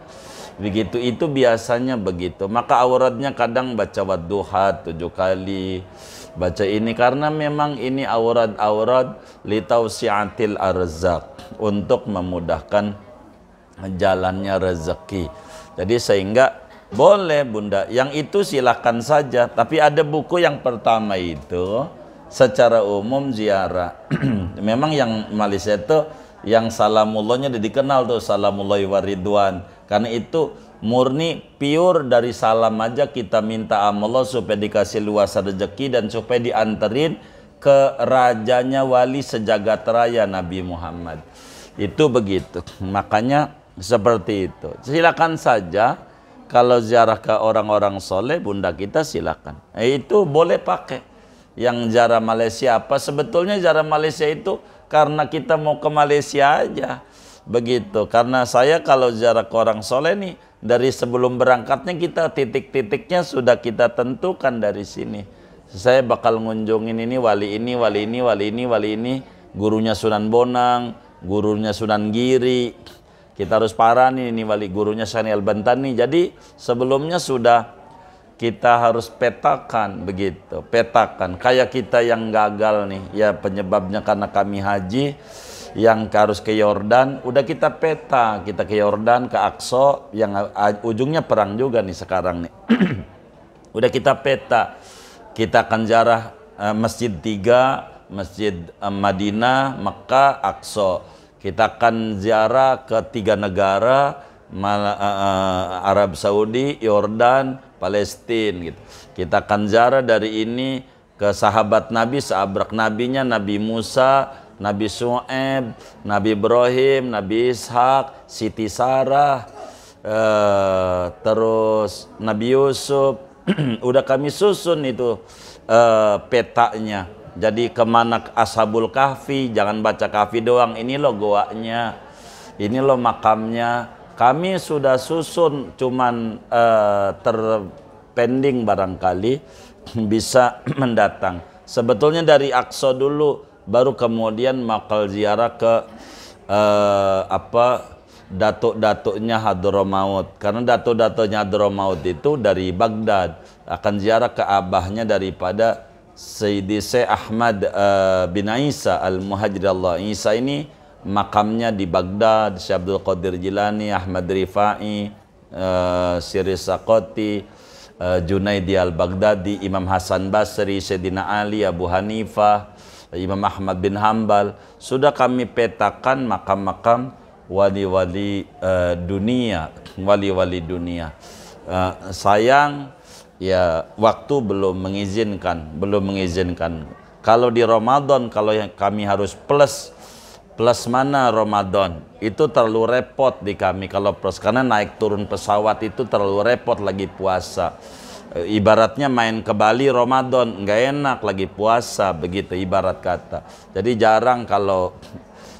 Begitu itu biasanya begitu. Maka auratnya kadang baca wadduha 7 kali. Baca ini karena memang ini aurat-aurat litausiatil arzak, untuk memudahkan jalannya rezeki. Jadi sehingga boleh bunda, yang itu silahkan saja. Tapi ada buku yang pertama itu secara umum ziarah. Memang yang Malaysia itu yang salamullahnya dikenal tuh, salamullahi waridwan. Karena itu murni pure dari salam aja kita minta Allah supaya dikasih luas rezeki dan supaya dianterin ke rajanya wali sejagat raya Nabi Muhammad. Itu begitu. Makanya seperti itu. Silakan saja. Kalau ziarah ke orang-orang soleh, bunda kita silakan. Itu boleh pakai. Yang ziarah Malaysia apa? Sebetulnya ziarah Malaysia itu karena kita mau ke Malaysia aja. Begitu. Karena saya kalau ziarah ke orang soleh nih, dari sebelum berangkatnya kita titik-titiknya sudah kita tentukan dari sini. Saya bakal ngunjungin ini, wali ini, wali ini, wali ini, wali ini. Gurunya Sunan Bonang, gurunya Sunan Giri. Kita harus parah nih, ini wali gurunya Syani Al-Bantani. Jadi sebelumnya sudah kita harus petakan begitu. Petakan. Kayak kita yang gagal nih, ya penyebabnya karena kami haji, yang harus ke Yordan, udah kita peta. Kita ke Yordan, ke Aqsa, yang ujungnya perang juga nih sekarang nih. Udah kita peta. Kita akan ziarah Masjid 3, Masjid Madinah, Mekah, Aqsa. Kita akan ziarah ke 3 negara, Arab Saudi, Yordan, Palestina gitu. Kita akan ziarah dari ini ke sahabat Nabi, seabrak nabinya, Nabi Musa, Nabi Syu'aib, Nabi Ibrahim, Nabi Ishak, Siti Sarah, terus Nabi Yusuf. Udah kami susun itu petanya. Jadi kemana Ashabul Kahfi, jangan baca Kahfi doang, ini loh goanya, ini loh makamnya. Kami sudah susun, cuman terpending barangkali bisa mendatang. Sebetulnya dari Aqsa dulu, baru kemudian makal ziarah ke datuk-datuknya Hadramaut. Karena datuk-datuknya Hadramaut itu dari Baghdad, akan ziarah ke abahnya daripada Sayyidi Syekh Ahmad bin Isa Al-Muhajir Allah. Isa ini makamnya di Baghdad. Syekh Abdul Qadir Jilani, Ahmad Rifai, Siri Sakoti, Junaidi Al-Baghdadi, Imam Hasan Basri, Sayyidina Ali, Abu Hanifah, Imam Ahmad bin Hambal. Sudah kami petakan makam-makam wali-wali dunia, wali-wali dunia. Sayang ya waktu belum mengizinkan. Kalau di Ramadan, kalau yang kami harus plus mana Ramadan, itu terlalu repot di kami kalau plus, karena naik turun pesawat itu terlalu repot lagi puasa. Ibaratnya main ke Bali Ramadan nggak enak, lagi puasa, begitu ibarat kata. Jadi jarang kalau,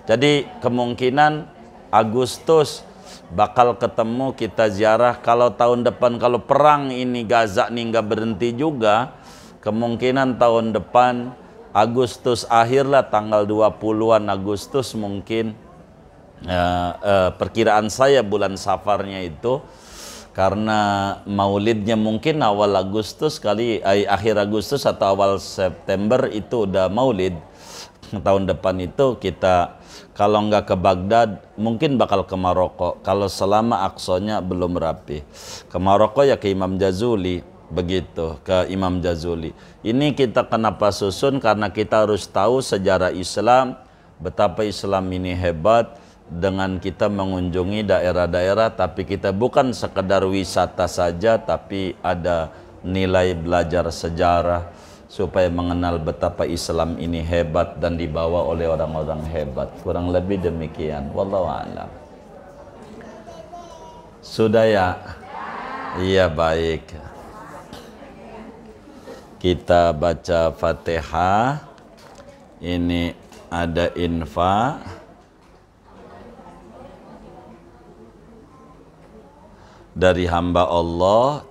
jadi kemungkinan Agustus bakal ketemu kita ziarah. Kalau tahun depan, kalau perang ini Gaza nih nggak berhenti juga, kemungkinan tahun depan Agustus akhir lah, tanggal 20-an Agustus mungkin, perkiraan saya bulan Safarnya itu, karena maulidnya mungkin awal Agustus kali, akhir Agustus atau awal September itu udah maulid. Tahun depan itu kita kalau nggak ke Baghdad mungkin bakal ke Maroko, kalau selama Aqsanya belum rapi. Ke Maroko ya ke Imam Jazuli, begitu, ke Imam Jazuli. Ini kita kenapa susun, karena kita harus tahu sejarah Islam, betapa Islam ini hebat, dengan kita mengunjungi daerah-daerah, tapi kita bukan sekedar wisata saja, tapi ada nilai belajar sejarah, supaya mengenal betapa Islam ini hebat dan dibawa oleh orang-orang hebat. Kurang lebih demikian. Wallahu a'lam. Sudah ya? Iya, baik. Kita baca Fatihah. Ini ada infak dari hamba Allah.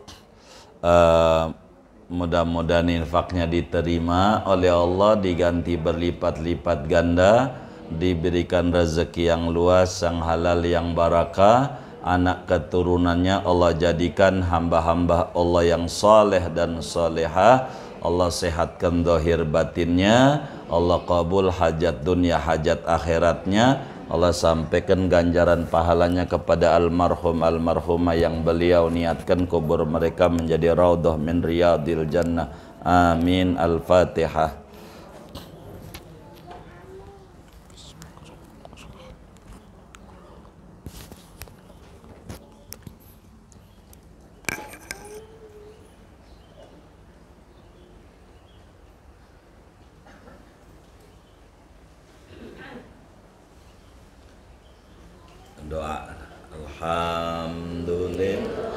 Mudah-mudahan infaknya diterima oleh Allah, diganti berlipat-lipat ganda, diberikan rezeki yang luas, yang halal, yang barakah. Anak keturunannya Allah jadikan hamba-hamba Allah yang saleh dan salehah. Allah sehatkan zahir batinnya, Allah kabul hajat dunia hajat akhiratnya. Allah sampaikan ganjaran pahalanya kepada almarhum almarhumah yang beliau niatkan kubur mereka menjadi raudhah min riyadil jannah. Amin. Al-Fatihah. Doa. Alhamdulillah.